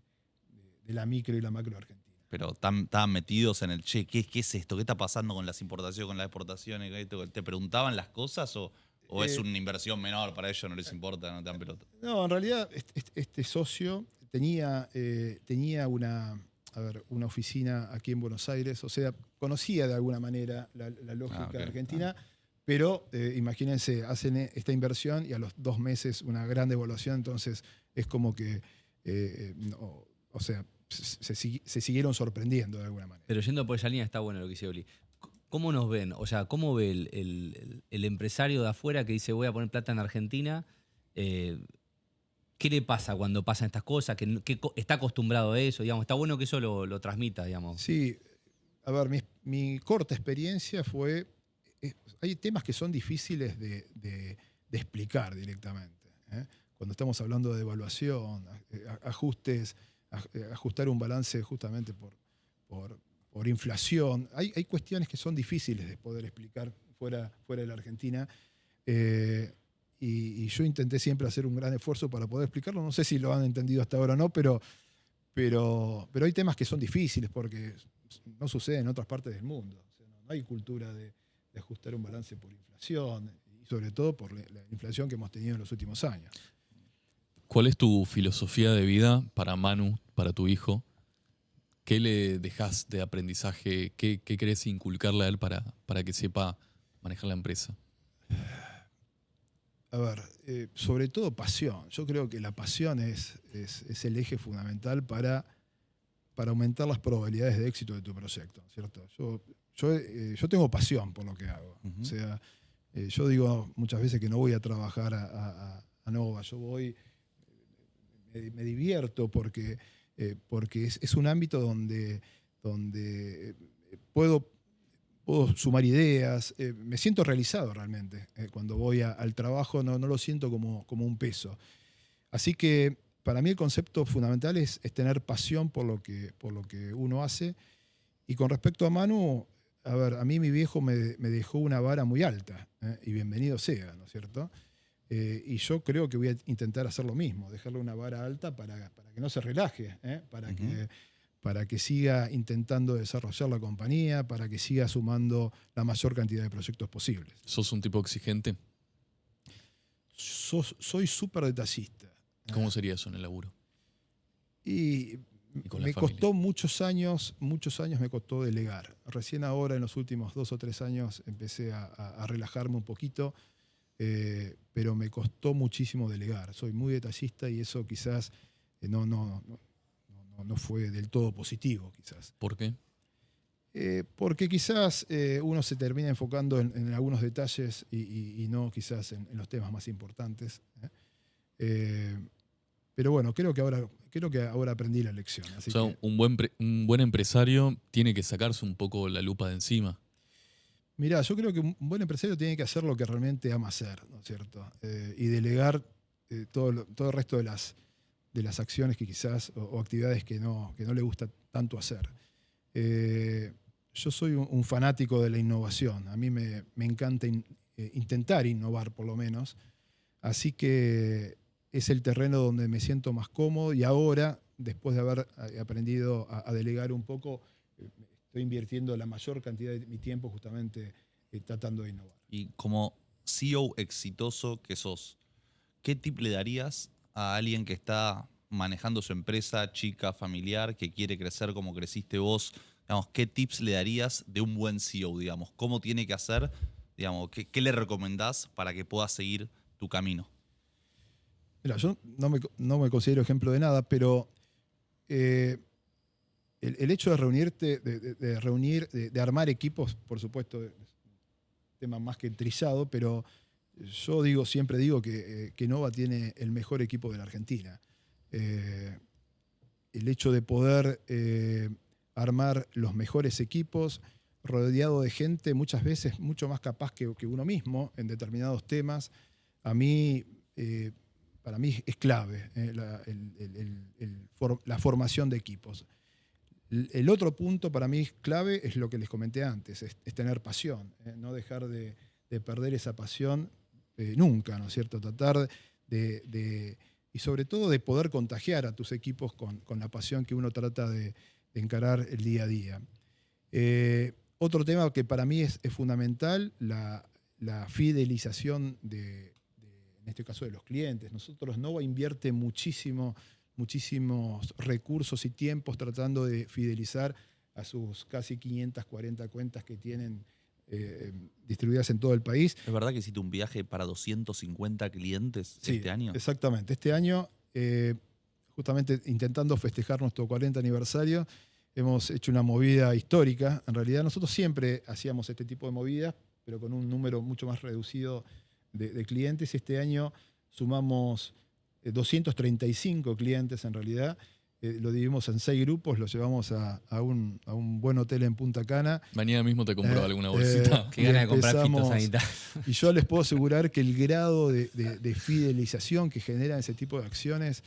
la micro y la macro argentina. Pero estaban metidos en el, che, ¿qué es esto? ¿Qué está pasando con las importaciones, con las exportaciones? ¿Te preguntaban las cosas o es una inversión menor para ellos, no les importa, no te dan pelota? No, en realidad este socio tenía una oficina aquí en Buenos Aires, o sea, conocía de alguna manera la lógica argentina, pero imagínense, hacen esta inversión y a los 2 meses una gran devaluación, entonces es como que, se siguieron sorprendiendo de alguna manera. Pero yendo por esa línea está bueno lo que dice Oli. ¿Cómo nos ven? O sea, ¿cómo ve el empresario de afuera que dice voy a poner plata en Argentina? ¿Qué le pasa cuando pasan estas cosas? ¿Que está acostumbrado a eso? Digamos, está bueno que eso lo transmita, digamos. Sí, a ver, mi corta experiencia fue... hay temas que son difíciles de explicar directamente. Cuando estamos hablando de devaluación, ajustar un balance justamente por inflación. Hay cuestiones que son difíciles de poder explicar fuera de la Argentina. Y yo intenté siempre hacer un gran esfuerzo para poder explicarlo. No sé si lo han entendido hasta ahora o no, pero hay temas que son difíciles porque no sucede en otras partes del mundo. O sea, no hay cultura de ajustar un balance por inflación y sobre todo por la inflación que hemos tenido en los últimos años. ¿Cuál es tu filosofía de vida para Manu, para tu hijo? ¿Qué le dejas de aprendizaje? ¿Qué querés inculcarle a él para que sepa manejar la empresa? A ver, sobre todo pasión. Yo creo que la pasión es el eje fundamental para aumentar las probabilidades de éxito de tu proyecto, ¿cierto? Yo tengo pasión por lo que hago. Uh-huh. O sea, yo digo muchas veces que no voy a trabajar a Nova. Yo voy, me divierto porque es un ámbito donde puedo sumar ideas, me siento realizado realmente. Cuando voy al trabajo no lo siento como un peso. Así que para mí el concepto fundamental es tener pasión por lo que uno hace. Y con respecto a Manu, a ver, a mí mi viejo me dejó una vara muy alta, y bienvenido sea, ¿no es cierto? Y yo creo que voy a intentar hacer lo mismo, dejarle una vara alta para que no se relaje, para que siga intentando desarrollar la compañía, para que siga sumando la mayor cantidad de proyectos posibles. ¿Sos un tipo exigente? Soy súper detallista. ¿Cómo sería eso en el laburo? Y me costó muchos años me costó delegar. Recién ahora, en los últimos 2 o 3 años, empecé a relajarme un poquito, pero me costó muchísimo delegar. Soy muy detallista y eso quizás no fue del todo positivo, quizás. ¿Por qué? Porque quizás uno se termina enfocando en algunos detalles y no quizás en los temas más importantes. Pero bueno, creo que ahora aprendí la lección. Así que, un buen empresario tiene que sacarse un poco la lupa de encima. mirá, yo creo que un buen empresario tiene que hacer lo que realmente ama hacer, ¿no es cierto? Y delegar todo el resto de las acciones que quizás, o actividades que no le gusta tanto hacer. Yo soy un fanático de la innovación. A mí me encanta intentar innovar, por lo menos. Así que es el terreno donde me siento más cómodo y ahora, después de haber aprendido a delegar un poco, estoy invirtiendo la mayor cantidad de mi tiempo justamente tratando de innovar. Y como CEO exitoso que sos, ¿qué tip le darías a alguien que está manejando su empresa chica, familiar, que quiere crecer como creciste vos? Digamos, ¿qué tips le darías de un buen CEO? Digamos, ¿cómo tiene que hacer? Digamos, ¿qué le recomendás para que pueda seguir tu camino? Mira, yo no me considero ejemplo de nada, pero el hecho de reunirte, de armar equipos, por supuesto, es un tema más que trillado, pero yo siempre digo que Nova tiene el mejor equipo de la Argentina. El hecho de poder armar los mejores equipos, rodeado de gente muchas veces mucho más capaz que uno mismo en determinados temas, para mí es clave la formación de equipos. El otro punto para mí clave es lo que les comenté antes, es tener pasión, no dejar de perder esa pasión nunca, ¿no es cierto? Tratar y sobre todo de poder contagiar a tus equipos con la pasión que uno trata de encarar el día a día. Otro tema que para mí es fundamental, la fidelización en este caso de los clientes. Nosotros Nova invierte muchísimos recursos y tiempos tratando de fidelizar a sus casi 540 cuentas que tienen distribuidas en todo el país. ¿Es verdad que hiciste un viaje para 250 clientes este año? Exactamente. Este año, justamente intentando festejar nuestro 40 aniversario, hemos hecho una movida histórica. En realidad nosotros siempre hacíamos este tipo de movidas, pero con un número mucho más reducido de clientes. Este año sumamos 235 clientes en realidad. Lo dividimos en 6 grupos, lo llevamos a un buen hotel en Punta Cana. Mañana mismo te compro alguna bolsita. Qué gana de comprar fitosanitarios. Y yo les puedo asegurar que el grado de fidelización que generan ese tipo de acciones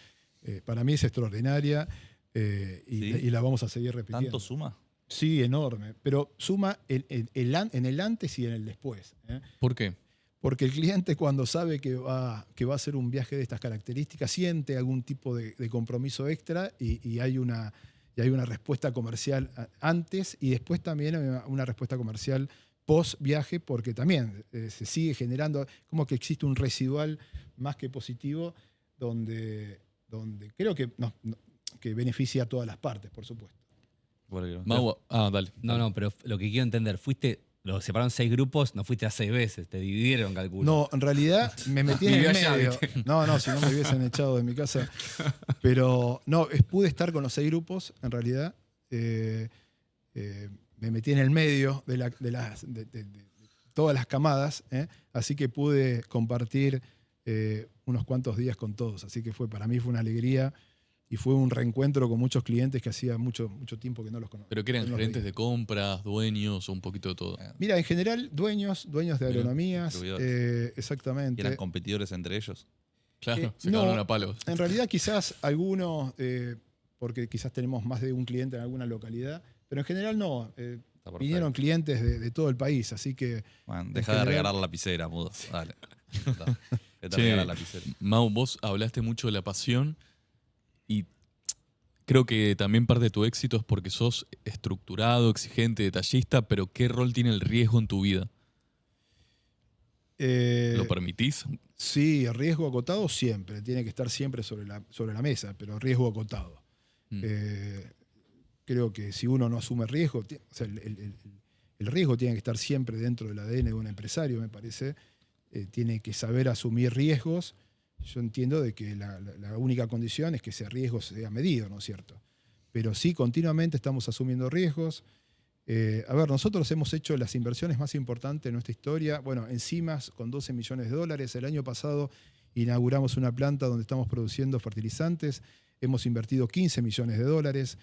para mí es extraordinaria y la vamos a seguir repitiendo. ¿Tanto suma? Sí, enorme. Pero suma en el antes y en el después. ¿Por qué? Porque el cliente cuando sabe que va a hacer un viaje de estas características siente algún tipo de compromiso extra y hay una respuesta comercial antes y después también hay una respuesta comercial post viaje porque también se sigue generando, como que existe un residual más que positivo donde creo que beneficia a todas las partes, por supuesto. Dale. No, pero lo que quiero entender, lo separaron 6 grupos, no fuiste a 6 veces, te dividieron, calculo. No, en realidad me metí en el medio. No, si no me hubiesen echado de mi casa. Pero no, pude estar con los 6 grupos, en realidad. Me metí en el medio de todas las camadas, así que pude compartir unos cuantos días con todos. Así que para mí fue una alegría. Y fue un reencuentro con muchos clientes que hacía mucho tiempo que no los conocía. ¿Pero que eran gerentes de compras, dueños o un poquito de todo? Mira, en general, dueños de agronomías. Exactamente. ¿Y eran competidores entre ellos? Claro, se cagaron a palos. En realidad quizás algunos, porque quizás tenemos más de un cliente en alguna localidad, pero en general no. Vinieron clientes de todo el país, así que... Bueno, deja de regalar la lapicera, mudo. Dale. La lapicera. Mau, vos hablaste mucho de la pasión. Y creo que también parte de tu éxito es porque sos estructurado, exigente, detallista, pero ¿qué rol tiene el riesgo en tu vida? ¿Lo permitís? Sí, el riesgo acotado siempre, tiene que estar siempre sobre la mesa, pero riesgo acotado. Creo que si uno no asume riesgo, el riesgo tiene que estar siempre dentro del ADN de un empresario, me parece. Tiene que saber asumir riesgos. Yo entiendo de que la única condición es que ese riesgo sea medido, ¿no es cierto? Pero sí, continuamente estamos asumiendo riesgos. Nosotros hemos hecho las inversiones más importantes de nuestra historia. Bueno, Enzimas con $12 millones. El año pasado inauguramos una planta donde estamos produciendo fertilizantes. Hemos invertido $15 millones.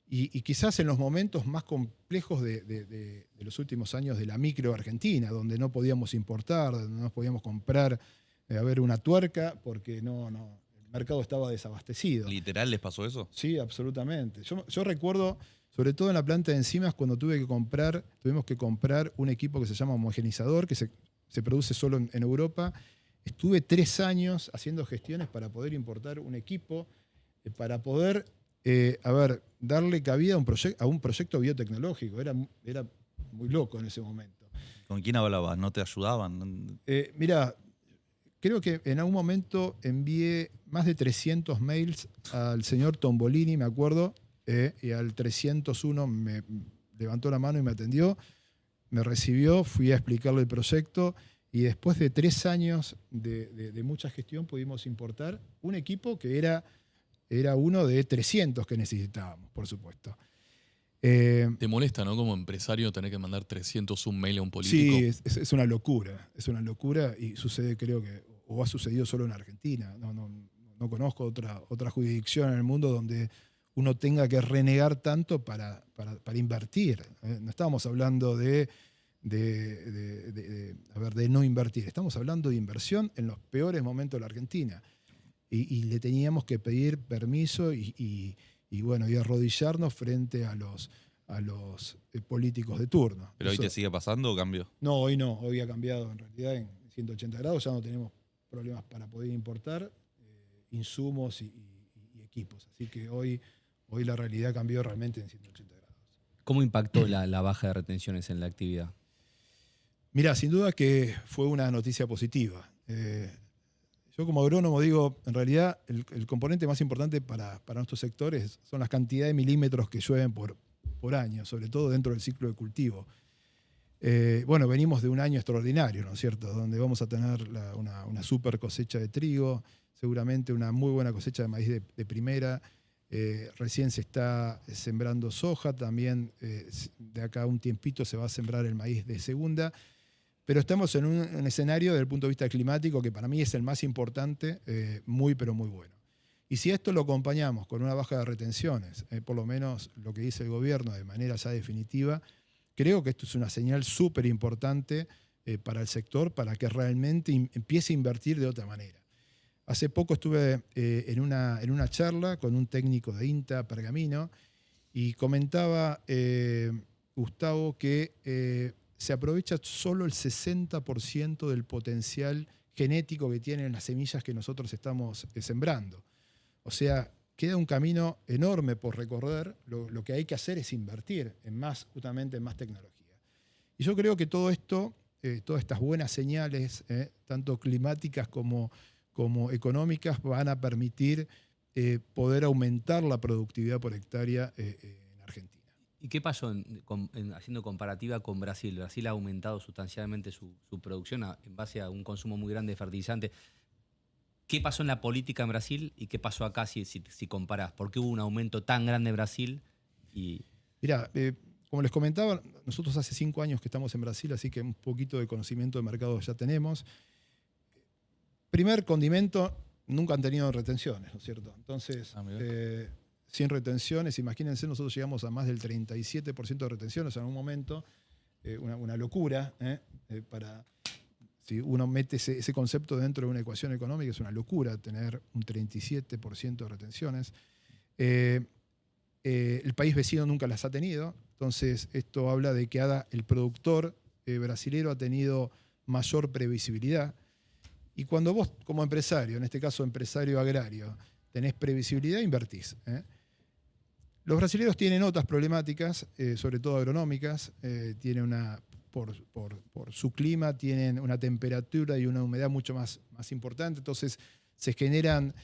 Y quizás en los momentos más complejos de los últimos años de la micro Argentina, donde no podíamos importar, donde no podíamos comprar una tuerca porque el mercado estaba desabastecido. ¿Literal les pasó eso? Sí, absolutamente. Yo recuerdo, sobre todo en la planta de enzimas, cuando tuvimos que comprar un equipo que se llama homogenizador, que se produce solo en Europa, Estuve 3 años haciendo gestiones para poder importar un equipo, para poder, darle cabida a un proyecto biotecnológico. Era muy loco en ese momento. ¿Con quién hablabas? ¿No te ayudaban? Mira, creo que en algún momento envié más de 300 mails al señor Tombolini, me acuerdo, y al 301 me levantó la mano y me atendió, me recibió, fui a explicarle el proyecto y después de 3 años de mucha gestión pudimos importar un equipo que era uno de 300 que necesitábamos, por supuesto. ¿Te molesta, no, como empresario, tener que mandar 301 mail a un político? Sí, es una locura y sucede, creo que, o ha sucedido solo en Argentina. No conozco otra jurisdicción en el mundo donde uno tenga que renegar tanto para invertir. No estamos hablando de no invertir, estamos hablando de inversión en los peores momentos de la Argentina. Y le teníamos que pedir permiso y arrodillarnos frente a los políticos de turno. ¿Pero hoy te sigue pasando o cambió? No, hoy ha cambiado en realidad en 180 grados, ya no tenemos problemas para poder importar insumos y equipos. Así que hoy la realidad cambió realmente en 180 grados. ¿Cómo impactó la baja de retenciones en la actividad? Mirá, sin duda que fue una noticia positiva. Yo como agrónomo digo, en realidad el componente más importante para nuestros sectores son las cantidades de milímetros que llueven por año, sobre todo dentro del ciclo de cultivo. Venimos de un año extraordinario, ¿no es cierto?, donde vamos a tener una super cosecha de trigo, seguramente una muy buena cosecha de maíz de primera. Recién se está sembrando soja, también de acá a un tiempito se va a sembrar el maíz de segunda. Pero estamos en un escenario desde el punto de vista climático que para mí es el más importante, muy pero muy bueno. Y si esto lo acompañamos con una baja de retenciones, por lo menos lo que dice el gobierno de manera ya definitiva, creo que esto es una señal súper importante para el sector, para que realmente empiece a invertir de otra manera. Hace poco estuve en una charla con un técnico de INTA Pergamino y comentaba Gustavo que se aprovecha solo el 60% del potencial genético que tienen las semillas que nosotros estamos sembrando. O sea, queda un camino enorme por recorrer. Lo que hay que hacer es invertir justamente en más tecnología. Y yo creo que todo esto, todas estas buenas señales, tanto climáticas como económicas, van a permitir poder aumentar la productividad por hectárea en Argentina. ¿Y qué pasó haciendo comparativa con Brasil? Brasil ha aumentado sustancialmente su producción en base a un consumo muy grande de fertilizantes. ¿Qué pasó en la política en Brasil y qué pasó acá si comparás? ¿Por qué hubo un aumento tan grande en Brasil? Mirá, como les comentaba, nosotros hace 5 años que estamos en Brasil, así que un poquito de conocimiento de mercado ya tenemos. Primer condimento, nunca han tenido retenciones, ¿no es cierto? Entonces, sin retenciones, imagínense, nosotros llegamos a más del 37% de retenciones en un momento, una locura. Si uno mete ese concepto dentro de una ecuación económica, es una locura tener un 37% de retenciones. El país vecino nunca las ha tenido, entonces esto habla de que el productor brasilero ha tenido mayor previsibilidad. Y cuando vos, como empresario, en este caso empresario agrario, tenés previsibilidad, invertís. Los brasileños tienen otras problemáticas, sobre todo agronómicas. Tienen por su clima, tienen una temperatura y una humedad mucho más importante. Entonces se generan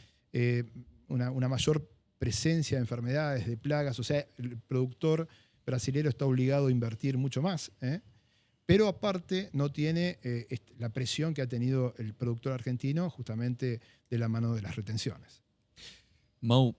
una mayor presencia de enfermedades, de plagas. O sea, el productor brasilero está obligado a invertir mucho más. Pero aparte no tiene la presión que ha tenido el productor argentino justamente de la mano de las retenciones. Mau,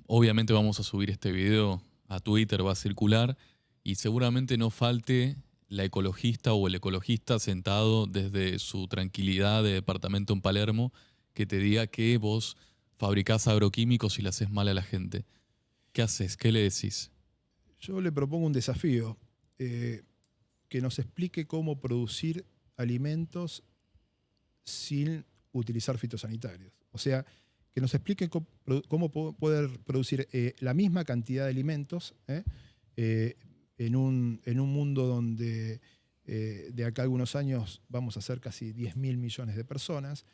obviamente vamos a subir este video a Twitter, va a circular y seguramente no falte la ecologista o el ecologista sentado desde su tranquilidad de departamento en Palermo que te diga que vos fabricás agroquímicos y le haces mal a la gente. ¿Qué haces? ¿Qué le decís? Yo le propongo un desafío. Que nos explique cómo producir alimentos sin utilizar fitosanitarios. O sea, que nos explique cómo poder producir la misma cantidad de alimentos en un mundo donde de acá a algunos años vamos a ser casi 10.000 millones de personas.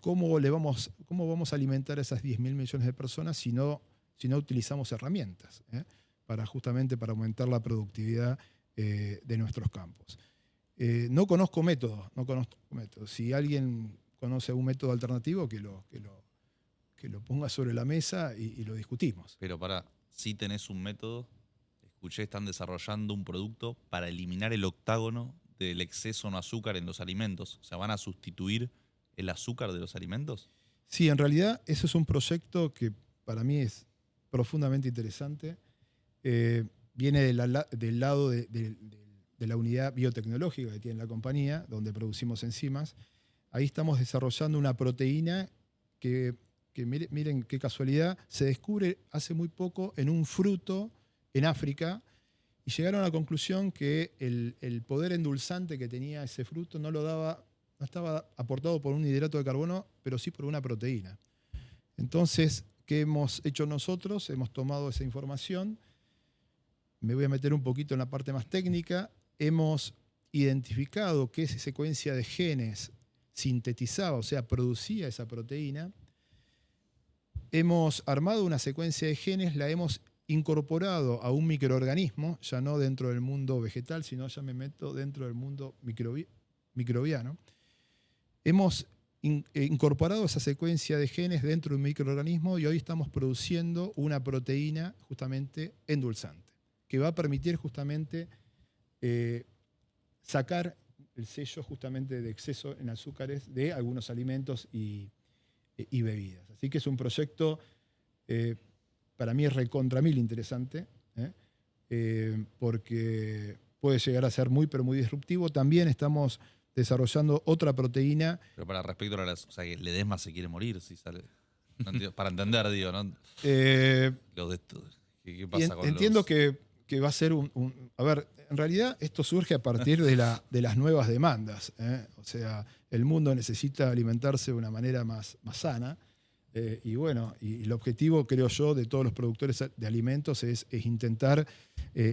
¿Cómo vamos a alimentar a esas 10.000 millones de personas si no utilizamos herramientas justamente para aumentar la productividad de nuestros campos? No conozco métodos. Si alguien conoce un método alternativo, que lo ponga sobre la mesa y lo discutimos. Pero si tenés un método, escuché, están desarrollando un producto para eliminar el octágono del exceso en azúcar en los alimentos. O sea, ¿van a sustituir el azúcar de los alimentos? Sí, en realidad eso es un proyecto que para mí es profundamente interesante. Viene del lado de la unidad biotecnológica que tiene la compañía, donde producimos enzimas. Ahí estamos desarrollando una proteína que miren qué casualidad, se descubre hace muy poco en un fruto en África, y llegaron a la conclusión que el poder endulzante que tenía ese fruto no estaba aportado por un hidrato de carbono, pero sí por una proteína. Entonces, ¿qué hemos hecho nosotros? Hemos tomado esa información, me voy a meter un poquito en la parte más técnica, hemos identificado qué secuencia de genes sintetizaba, o sea, producía esa proteína. Hemos armado una secuencia de genes, la hemos incorporado a un microorganismo, ya no dentro del mundo vegetal, sino ya me meto dentro del mundo microbiano. Hemos incorporado esa secuencia de genes dentro de un microorganismo y hoy estamos produciendo una proteína justamente endulzante, que va a permitir justamente sacar el sello justamente de exceso en azúcares de algunos alimentos y bebidas. Así que es un proyecto para mí es recontra mil interesante, porque puede llegar a ser muy, pero muy disruptivo. También estamos desarrollando otra proteína. Pero para respecto a o sea, que Ledesma se quiere morir si sale. No entiendo, para entender, digo, ¿no? ¿Qué pasa con entiendo que va a ser a ver, en realidad esto surge a partir de las nuevas demandas. O sea, el mundo necesita alimentarse de una manera más sana. Y bueno, y el objetivo, creo yo, de todos los productores de alimentos es intentar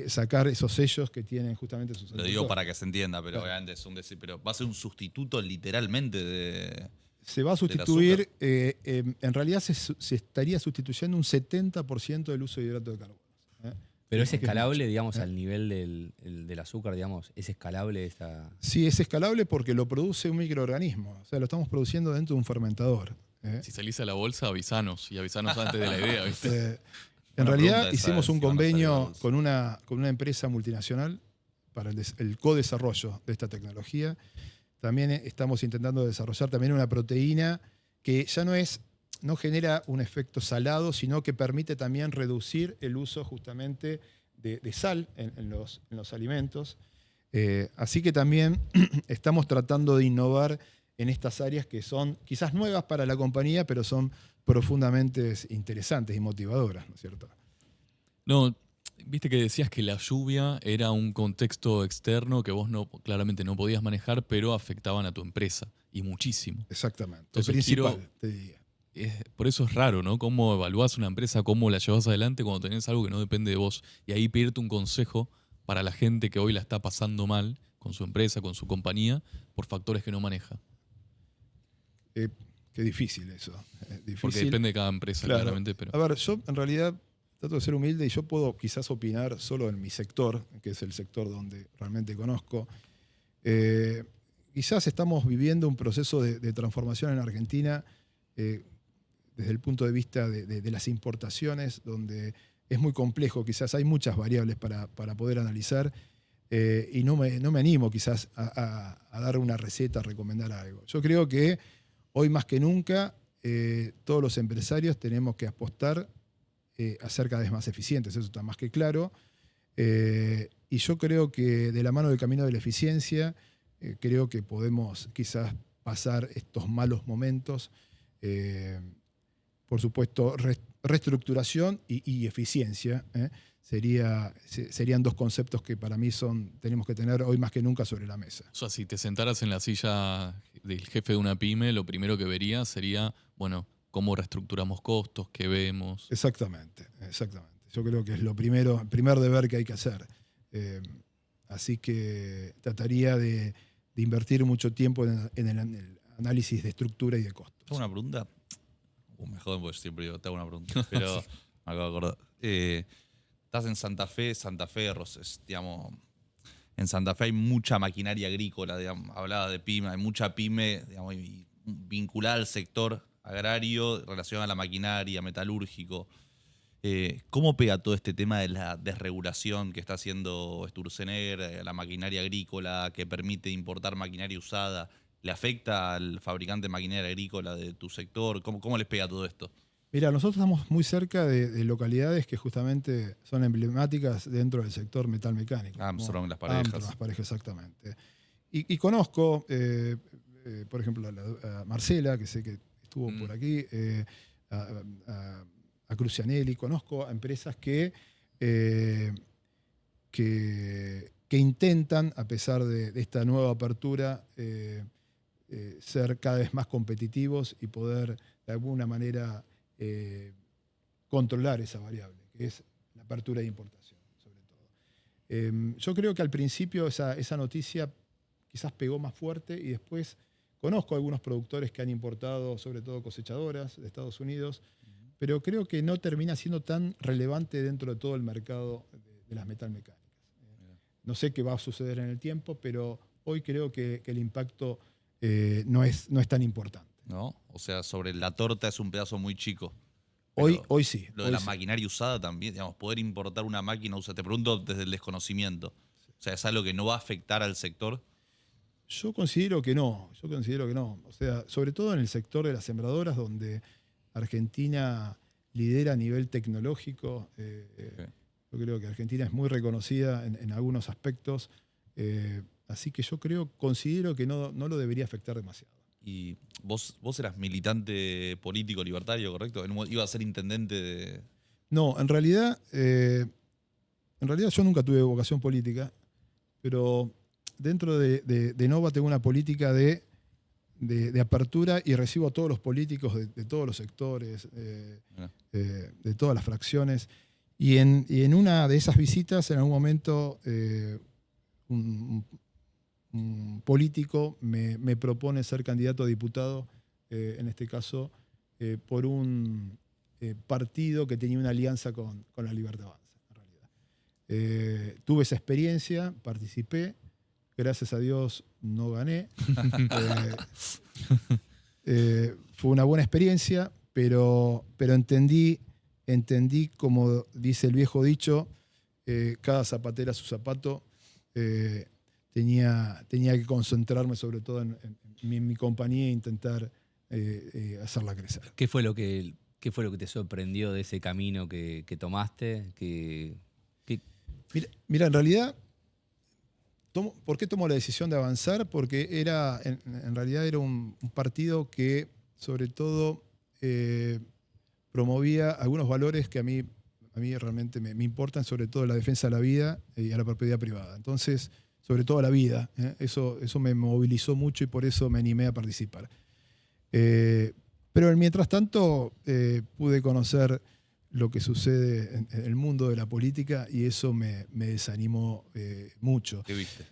sacar esos sellos que tienen justamente sus Lo digo para que se entienda, pero obviamente es un decir, pero va a ser un sustituto literalmente de. Se va a sustituir, en realidad se estaría sustituyendo un 70% del uso de hidrato de carbono. Pero es escalable, digamos, al nivel del azúcar, digamos, ¿es escalable esta...? Sí, es escalable porque lo produce un microorganismo. O sea, lo estamos produciendo dentro de un fermentador. Si salís a la bolsa, avisanos. Y avisanos antes de la idea, ¿viste? En realidad hicimos un convenio con una empresa multinacional para el co-desarrollo de esta tecnología. También estamos intentando desarrollar también una proteína que ya no genera un efecto salado, sino que permite también reducir el uso justamente de sal en los alimentos. Así que también estamos tratando de innovar en estas áreas que son quizás nuevas para la compañía, pero son profundamente interesantes y motivadoras, ¿no es cierto? No, viste que decías que la lluvia era un contexto externo que vos claramente no podías manejar, pero afectaban a tu empresa, y muchísimo. Exactamente. Entonces, el principal, te diría. Por eso es raro, ¿no? Cómo evaluás una empresa, cómo la llevas adelante cuando tenés algo que no depende de vos. Y ahí pedirte un consejo para la gente que hoy la está pasando mal con su empresa, con su compañía, por factores que no maneja. Qué difícil eso. Difícil. Porque depende de cada empresa, claro. claramente. Pero... A ver, yo en realidad trato de ser humilde y yo puedo quizás opinar solo en mi sector, que es el sector donde realmente conozco. Quizás estamos viviendo un proceso de transformación en Argentina desde el punto de vista de las importaciones, donde es muy complejo, quizás hay muchas variables para poder analizar, y no me animo quizás a dar una receta, a recomendar algo. Yo creo que hoy más que nunca todos los empresarios tenemos que apostar a ser cada vez más eficientes, eso está más que claro. Y yo creo que de la mano del camino de la eficiencia, creo que podemos quizás pasar estos malos momentos. Por supuesto, reestructuración y eficiencia serían dos conceptos que para mí tenemos que tener hoy más que nunca sobre la mesa. O sea, si te sentaras en la silla del jefe de una pyme, lo primero que verías sería, bueno, cómo reestructuramos costos, qué vemos. Exactamente. Yo creo que es el primer deber que hay que hacer. Así que trataría de invertir mucho tiempo en el análisis de estructura y de costos. ¿Te hago una pregunta? Me joden porque siempre yo te hago una pregunta, pero me acabo de acordar. Estás en Santa Fe, Roses, digamos. En Santa Fe hay mucha maquinaria agrícola, digamos. Hablaba de pyme, hay mucha pyme, digamos, y vinculada al sector agrario, relacionada a la maquinaria, metalúrgico. ¿Cómo pega todo este tema de la desregulación que está haciendo Sturzenegger, la maquinaria agrícola que permite importar maquinaria usada? ¿Le afecta al fabricante de maquinaria agrícola de tu sector? ¿Cómo les pega todo esto? Mira, nosotros estamos muy cerca de localidades que justamente son emblemáticas dentro del sector metalmecánico. Armstrong, Las Parejas. Armstrong, Las Parejas, exactamente. Y conozco, por ejemplo, a Marcela, que sé que estuvo por aquí, a Crucianelli. Conozco a empresas que intentan, a pesar de esta nueva apertura, ser cada vez más competitivos y poder, de alguna manera, controlar esa variable, que es la apertura de importación, sobre todo. Yo creo que al principio esa noticia quizás pegó más fuerte y después conozco algunos productores que han importado, sobre todo cosechadoras de Estados Unidos, pero creo que no termina siendo tan relevante dentro de todo el mercado de las metalmecánicas. No sé qué va a suceder en el tiempo, pero hoy creo que el impacto no es tan importante. ¿No? O sea, sobre la torta es un pedazo muy chico. Hoy sí. Lo de la maquinaria usada también, digamos, poder importar una máquina usada, te pregunto desde el desconocimiento. O sea, ¿es algo que no va a afectar al sector? Yo considero que no. O sea, sobre todo en el sector de las sembradoras, donde Argentina lidera a nivel tecnológico. Yo creo que Argentina es muy reconocida en algunos aspectos. Así que yo considero que no lo debería afectar demasiado. Y vos eras militante político libertario, ¿correcto? Iba a ser intendente de... No, en realidad yo nunca tuve vocación política, pero dentro de Nova tengo una política de apertura y recibo a todos los políticos de todos los sectores, de todas las fracciones. Y en una de esas visitas, en algún momento, un político me propone ser candidato a diputado, en este caso, por un partido que tenía una alianza con la Libertad Avanza, en realidad. Tuve esa experiencia, participé, gracias a Dios no gané. Fue una buena experiencia, pero entendí, como dice el viejo dicho, cada zapatera a su zapato. Tenía que concentrarme sobre todo en mi compañía e intentar hacerla crecer. ¿Qué fue lo que te sorprendió de ese camino que tomaste? Mira, en realidad, ¿por qué tomó la decisión de avanzar? Porque en realidad era un partido que sobre todo promovía algunos valores que a mí realmente me importan, sobre todo la defensa de la vida y a la propiedad privada. Entonces, sobre todo a la vida. Eso me movilizó mucho y por eso me animé a participar. Pero mientras tanto pude conocer lo que sucede en el mundo de la política y eso me desanimó mucho. ¿Qué viste?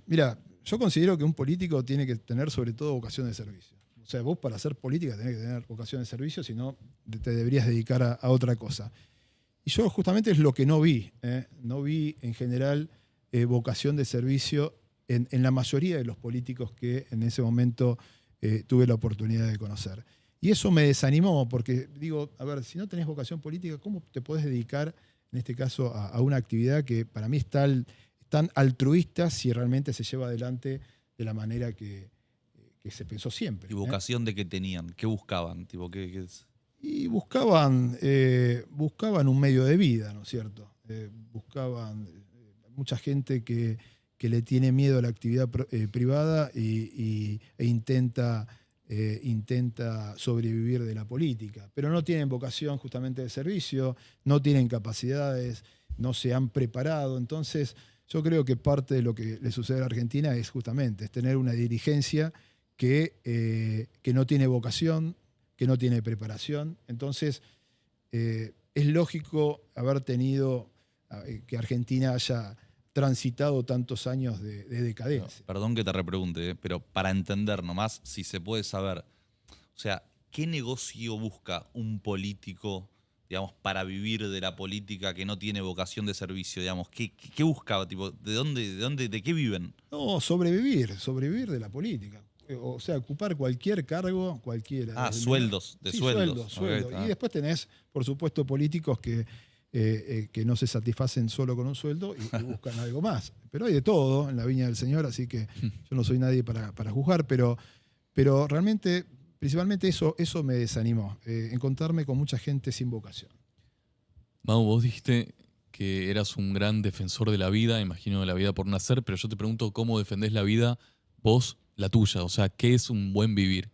Mira, yo considero que un político tiene que tener sobre todo vocación de servicio. O sea, vos para hacer política tenés que tener vocación de servicio, si no te deberías dedicar a otra cosa. Y yo justamente es lo que no vi. No vi en general vocación de servicio en la mayoría de los políticos que en ese momento tuve la oportunidad de conocer. Y eso me desanimó porque digo, a ver, si no tenés vocación política, ¿cómo te podés dedicar, en este caso, a una actividad que para mí es tan altruista si realmente se lleva adelante de la manera que se pensó siempre? ¿Y vocación de qué tenían? ¿Qué buscaban? Tipo, ¿qué es? Y buscaban un medio de vida, ¿no es cierto? Buscaban mucha gente que le tiene miedo a la actividad privada e intenta sobrevivir de la política, pero no tienen vocación justamente de servicio, no tienen capacidades, no se han preparado. Entonces yo creo que parte de lo que le sucede a la Argentina es justamente tener una dirigencia que no tiene vocación, que no tiene preparación. Entonces es lógico haber tenido que Argentina haya transitado tantos años de decadencia. Perdón que te repregunte, pero para entender nomás, si se puede saber, o sea, ¿qué negocio busca un político, digamos, para vivir de la política que no tiene vocación de servicio? Digamos, ¿qué buscaba? Tipo, ¿de qué viven? No, sobrevivir de la política. O sea, ocupar cualquier cargo, cualquiera. Ah, desde el sueldos, de sí, sueldos. sueldos. Ok, está. Y después tenés, por supuesto, políticos que no se satisfacen solo con un sueldo y buscan algo más. Pero hay de todo en la viña del Señor, así que yo no soy nadie para juzgar, pero realmente, principalmente eso me desanimó, encontrarme con mucha gente sin vocación. Mau, vos dijiste que eras un gran defensor de la vida, imagino de la vida por nacer, pero yo te pregunto cómo defendés la vida vos, la tuya. O sea, ¿qué es un buen vivir?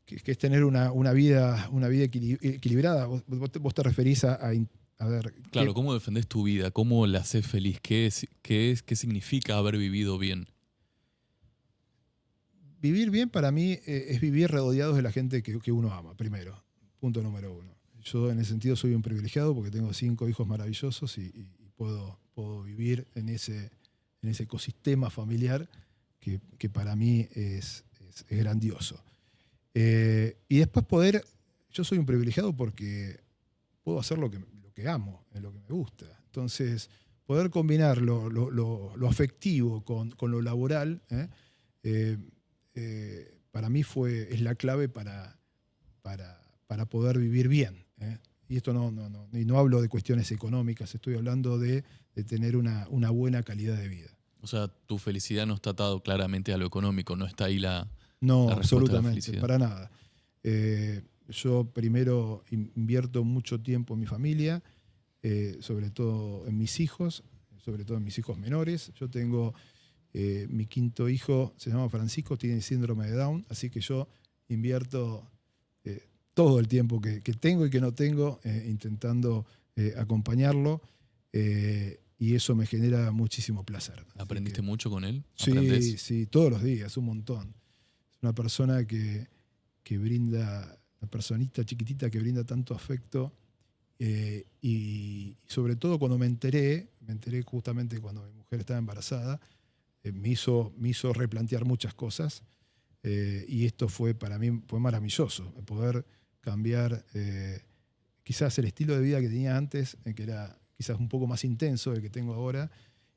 Que es tener una vida equilibrada. Vos te referís a ver. Claro, ¿cómo defendés tu vida? ¿Cómo la haces feliz? ¿Qué significa haber vivido bien? Vivir bien para mí es vivir rodeados de la gente que uno ama, primero. Punto número uno. Yo en ese sentido soy un privilegiado porque tengo 5 hijos maravillosos y puedo vivir en ese ecosistema familiar que para mí es grandioso. Y después yo soy un privilegiado porque puedo hacer lo que amo, lo que me gusta. Entonces, poder combinar lo afectivo con lo laboral, para mí es la clave para poder vivir bien. Y esto no hablo de cuestiones económicas, estoy hablando de tener una buena calidad de vida. O sea, tu felicidad no está atado claramente a lo económico, no está ahí la No, respuesta a la absolutamente, felicidad. para nada. Yo primero invierto mucho tiempo en mi familia, sobre todo en mis hijos menores. Yo tengo mi 5.º hijo, se llama Francisco, tiene síndrome de Down, así que yo invierto todo el tiempo que tengo y que no tengo intentando acompañarlo, y eso me genera muchísimo placer. ¿Aprendiste mucho con él? Sí, ¿Aprendés? sí, todos los días, un montón. Es una persona que brinda, una personita chiquitita que brinda tanto afecto, y sobre todo cuando me enteré justamente cuando mi mujer estaba embarazada, me hizo replantear muchas cosas, y esto para mí fue maravilloso, poder cambiar quizás el estilo de vida que tenía antes, que era quizás un poco más intenso del que tengo ahora,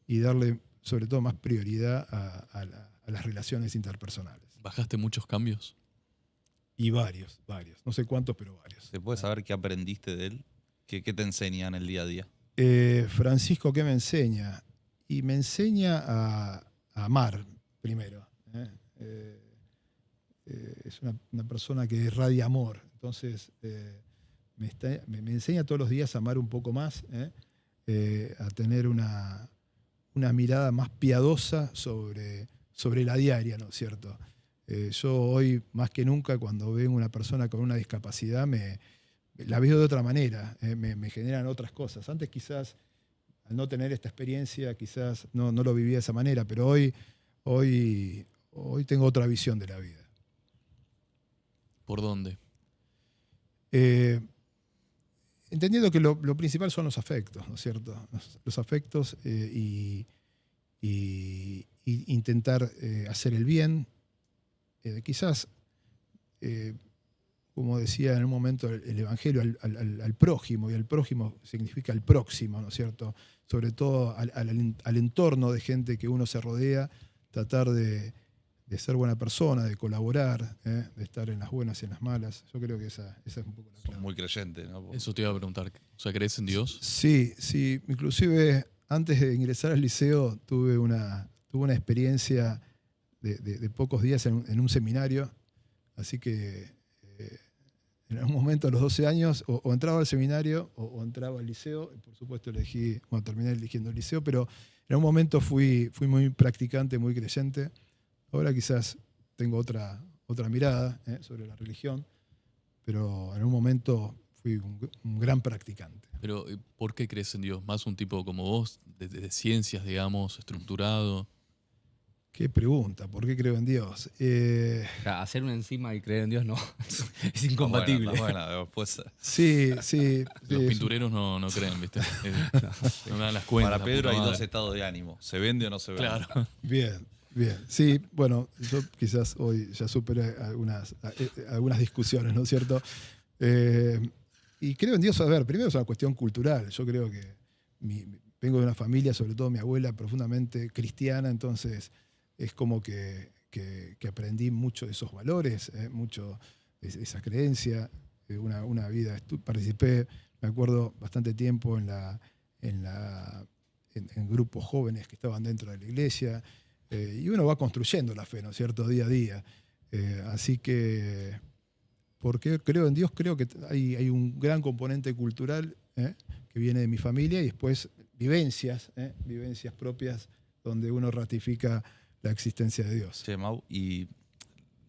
y darle sobre todo más prioridad a las relaciones interpersonales. ¿Bajaste muchos cambios? Y varios. No sé cuántos, pero varios. ¿Se puede saber qué aprendiste de él? ¿Qué te enseña en el día a día? Francisco, ¿qué me enseña? Y me enseña a amar, primero. Es una persona que irradia amor. Entonces, me enseña todos los días a amar un poco más, a tener una mirada más piadosa sobre la diaria, ¿no es cierto? Yo hoy, más que nunca, cuando veo una persona con una discapacidad, la veo de otra manera, me generan otras cosas. Antes quizás, al no tener esta experiencia, quizás no lo vivía de esa manera, pero hoy tengo otra visión de la vida. ¿Por dónde? Entendiendo que lo principal son los afectos, ¿no es cierto? Los afectos, y intentar hacer el bien. Quizás, como decía en un momento el Evangelio, al prójimo, y el prójimo significa el próximo, ¿no es cierto? Sobre todo al entorno de gente que uno se rodea, tratar de ser buena persona, de colaborar, de estar en las buenas y en las malas. Yo creo que esa es un poco la clave. Sos muy creyente, ¿no? Eso te iba a preguntar. O sea, ¿crees en Dios? Sí. Inclusive, antes de ingresar al liceo, tuve una experiencia de pocos días en un seminario. Así que en algún momento, a los 12 años, o entraba al seminario o entraba al liceo. Por supuesto, terminé eligiendo el liceo, pero en un momento fui muy practicante, muy creyente. Ahora quizás tengo otra mirada sobre la religión, pero en un momento fui un gran practicante. Pero ¿por qué crees en Dios? ¿Más un tipo como vos, de ciencias, digamos, estructurado? Qué pregunta, ¿por qué creo en Dios? O sea, hacer una enzima y creer en Dios no, es incompatible. Bueno, pues, Sí. Los sí, pintureros no creen, ¿viste? No me dan las cuentas. para Pedro la hay puta dos madre. estados de ánimo. ¿Se vende o no se vende? Claro. Bien. Sí, bueno, yo quizás hoy ya superé algunas discusiones, ¿no es cierto? Y creo en Dios, a ver, primero es una cuestión cultural. Yo creo que vengo de una familia, sobre todo mi abuela, profundamente cristiana, entonces es como que aprendí mucho de esos valores, mucho de esa creencia, una vida. Participé, me acuerdo, bastante tiempo en grupos jóvenes que estaban dentro de la iglesia, y uno va construyendo la fe, ¿no es cierto?, día a día. Así que, porque creo en Dios, creo que hay un gran componente cultural que viene de mi familia y después vivencias propias donde uno ratifica la existencia de Dios. Che, Mau, y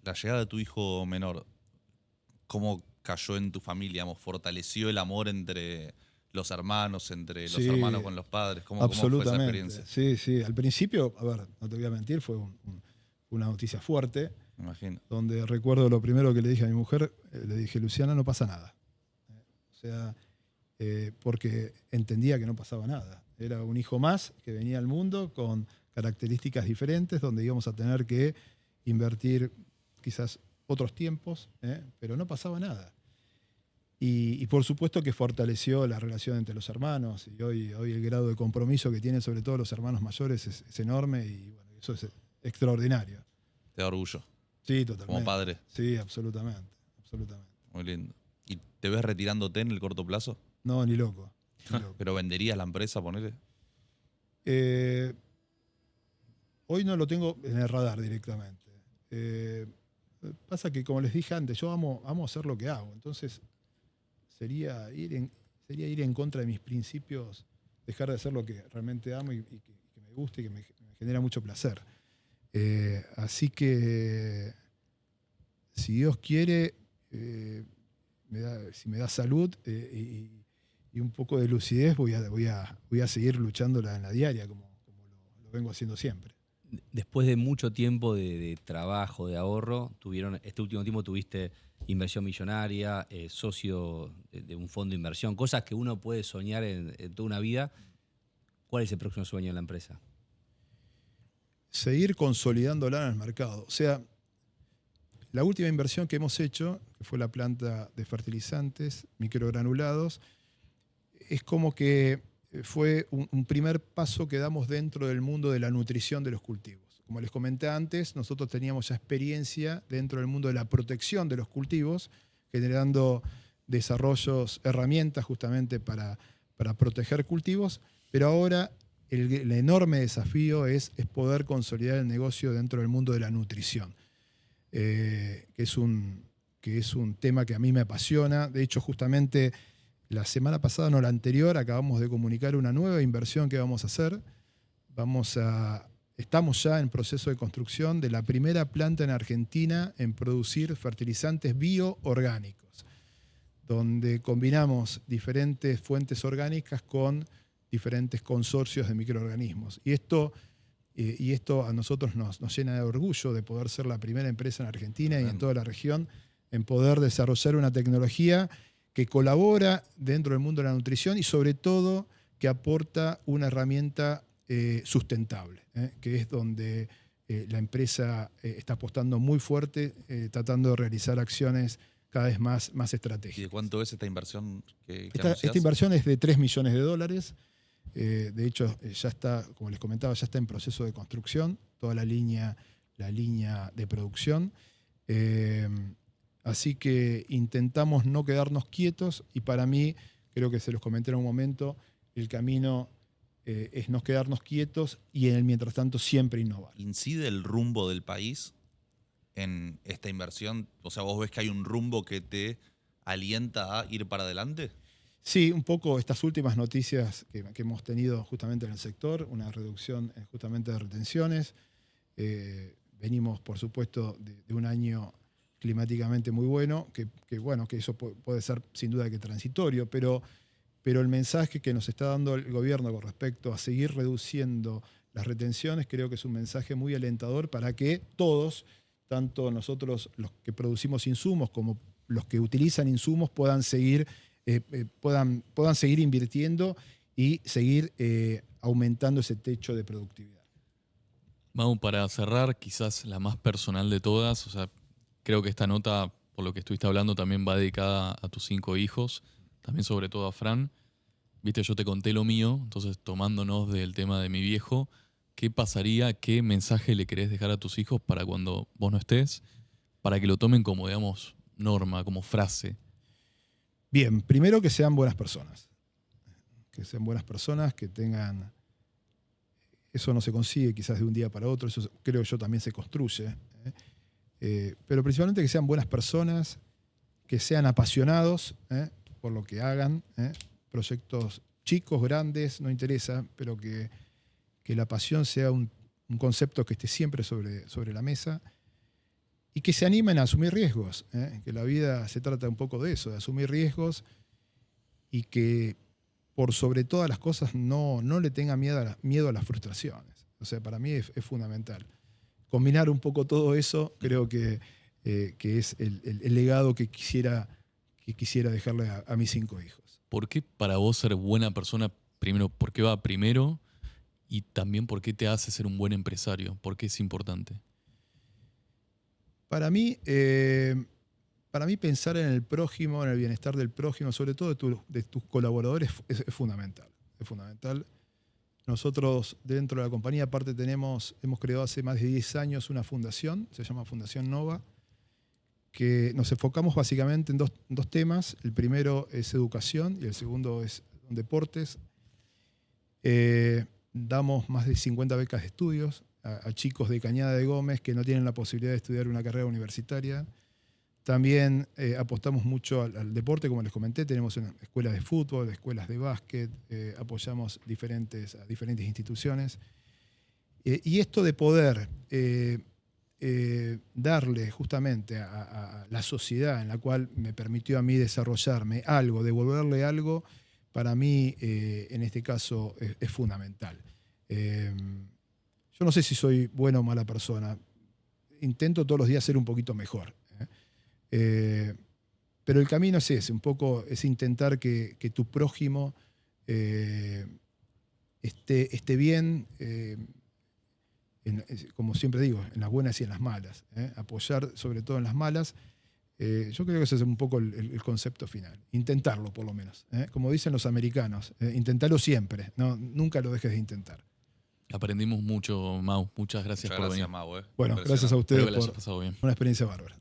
la llegada de tu hijo menor, ¿cómo cayó en tu familia? Digamos, ¿fortaleció el amor entre los hermanos, entre los Sí, hermanos con los padres? ¿Cómo fue esa absolutamente. experiencia? Sí. Al principio, a ver, no te voy a mentir, fue una noticia fuerte, Me imagino. donde recuerdo lo primero que le dije a mi mujer, le dije, Luciana, no pasa nada. O sea, porque entendía que no pasaba nada. Era un hijo más que venía al mundo con características diferentes, donde íbamos a tener que invertir quizás otros tiempos, pero no pasaba nada. Y por supuesto que fortaleció la relación entre los hermanos, y hoy el grado de compromiso que tienen sobre todo los hermanos mayores es enorme, y bueno, eso es extraordinario. Te da orgullo. Sí, totalmente. Como padre. Sí, absolutamente. Muy lindo. ¿Y te ves retirándote en el corto plazo? No, ni loco. ¿Pero venderías la empresa, ponele? Hoy no lo tengo en el radar directamente. Pasa que, como les dije antes, yo amo hacer lo que hago. Entonces, sería ir en contra de mis principios, dejar de hacer lo que realmente amo y que me guste y que me genera mucho placer. Así que, si Dios quiere, si me da salud y un poco de lucidez, voy a seguir luchándola en la diaria, como lo vengo haciendo siempre. Después de mucho tiempo de trabajo, de ahorro, este último tiempo tuviste inversión millonaria, socio de un fondo de inversión, cosas que uno puede soñar en toda una vida. ¿Cuál es el próximo sueño de la empresa? Seguir consolidándola en el mercado. O sea, la última inversión que hemos hecho, que fue la planta de fertilizantes microgranulados, es como que fue un primer paso que damos dentro del mundo de la nutrición de los cultivos. Como les comenté antes, nosotros teníamos ya experiencia dentro del mundo de la protección de los cultivos, generando desarrollos, herramientas justamente para proteger cultivos, pero ahora el enorme desafío es poder consolidar el negocio dentro del mundo de la nutrición, que es un tema que a mí me apasiona. De hecho, justamente la semana pasada, no la anterior, acabamos de comunicar una nueva inversión que vamos a hacer. Estamos ya en proceso de construcción de la primera planta en Argentina en producir fertilizantes bioorgánicos, donde combinamos diferentes fuentes orgánicas con diferentes consorcios de microorganismos. Y esto a nosotros nos llena de orgullo de poder ser la primera empresa en Argentina y en toda la región en poder desarrollar una tecnología que colabora dentro del mundo de la nutrición y sobre todo que aporta una herramienta sustentable, que es donde la empresa está apostando muy fuerte, tratando de realizar acciones cada vez más estratégicas. ¿Y de cuánto es esta inversión que Esta inversión es de $3 millones. De hecho, ya está, como les comentaba, ya está en proceso de construcción, toda la línea de producción. Así que intentamos no quedarnos quietos y para mí, creo que se los comenté en un momento, el camino es no quedarnos quietos y en el mientras tanto siempre innovar. ¿Incide el rumbo del país en esta inversión? O sea, ¿vos ves que hay un rumbo que te alienta a ir para adelante? Sí, un poco estas últimas noticias que hemos tenido justamente en el sector, una reducción justamente de retenciones. Venimos, por supuesto, de un año climáticamente muy bueno, que eso puede ser sin duda que transitorio, pero el mensaje que nos está dando el gobierno con respecto a seguir reduciendo las retenciones, creo que es un mensaje muy alentador para que todos, tanto nosotros los que producimos insumos como los que utilizan insumos, puedan seguir invirtiendo y seguir aumentando ese techo de productividad. Mau, para cerrar, quizás la más personal de todas, o sea, creo que esta nota, por lo que estuviste hablando, también va dedicada a tus 5 hijos, también sobre todo a Fran. Viste, yo te conté lo mío, entonces tomándonos del tema de mi viejo, ¿qué pasaría, qué mensaje le querés dejar a tus hijos para cuando vos no estés, para que lo tomen como, digamos, norma, como frase? Bien, primero que sean buenas personas. Que sean buenas personas, que tengan... Eso no se consigue quizás de un día para otro, eso creo yo también se construye. Pero principalmente que sean buenas personas, que sean apasionados por lo que hagan. Proyectos chicos, grandes, no interesa, pero que la pasión sea un concepto que esté siempre sobre la mesa y que se animen a asumir riesgos. Que la vida se trata un poco de eso, de asumir riesgos y que por sobre todas las cosas no le tenga miedo a las frustraciones. O sea, para mí es fundamental. Combinar un poco todo eso creo que es el legado que quisiera dejarle a mis 5 hijos. ¿Por qué para vos ser buena persona, primero, por qué va primero? Y también por qué te hace ser un buen empresario, por qué es importante. Para mí pensar en el prójimo, en el bienestar del prójimo, sobre todo de tus colaboradores, es fundamental. Es fundamental. Nosotros dentro de la compañía, aparte hemos creado hace más de 10 años una fundación, se llama Fundación Nova, que nos enfocamos básicamente en dos temas. El primero es educación y el segundo es deportes. Damos más de 50 becas de estudios a chicos de Cañada de Gómez que no tienen la posibilidad de estudiar una carrera universitaria. También apostamos mucho al deporte, como les comenté, tenemos escuelas de fútbol, escuelas de básquet, apoyamos a diferentes instituciones. Y esto de poder darle justamente a la sociedad en la cual me permitió a mí desarrollarme algo, devolverle algo, para mí en este caso es fundamental. Yo no sé si soy buena o mala persona, intento todos los días ser un poquito mejor. Pero el camino es ese, un poco es intentar que tu prójimo esté bien, como siempre digo, en las buenas y en las malas. Apoyar sobre todo en las malas. Yo creo que ese es un poco el concepto final. Intentarlo, por lo menos. Como dicen los americanos, intentarlo siempre, ¿no? Nunca lo dejes de intentar. Aprendimos mucho, Mau. Muchas gracias por venir. Mau, Bueno, gracias a ustedes Espero que la hayas por pasado bien. una experiencia bárbara.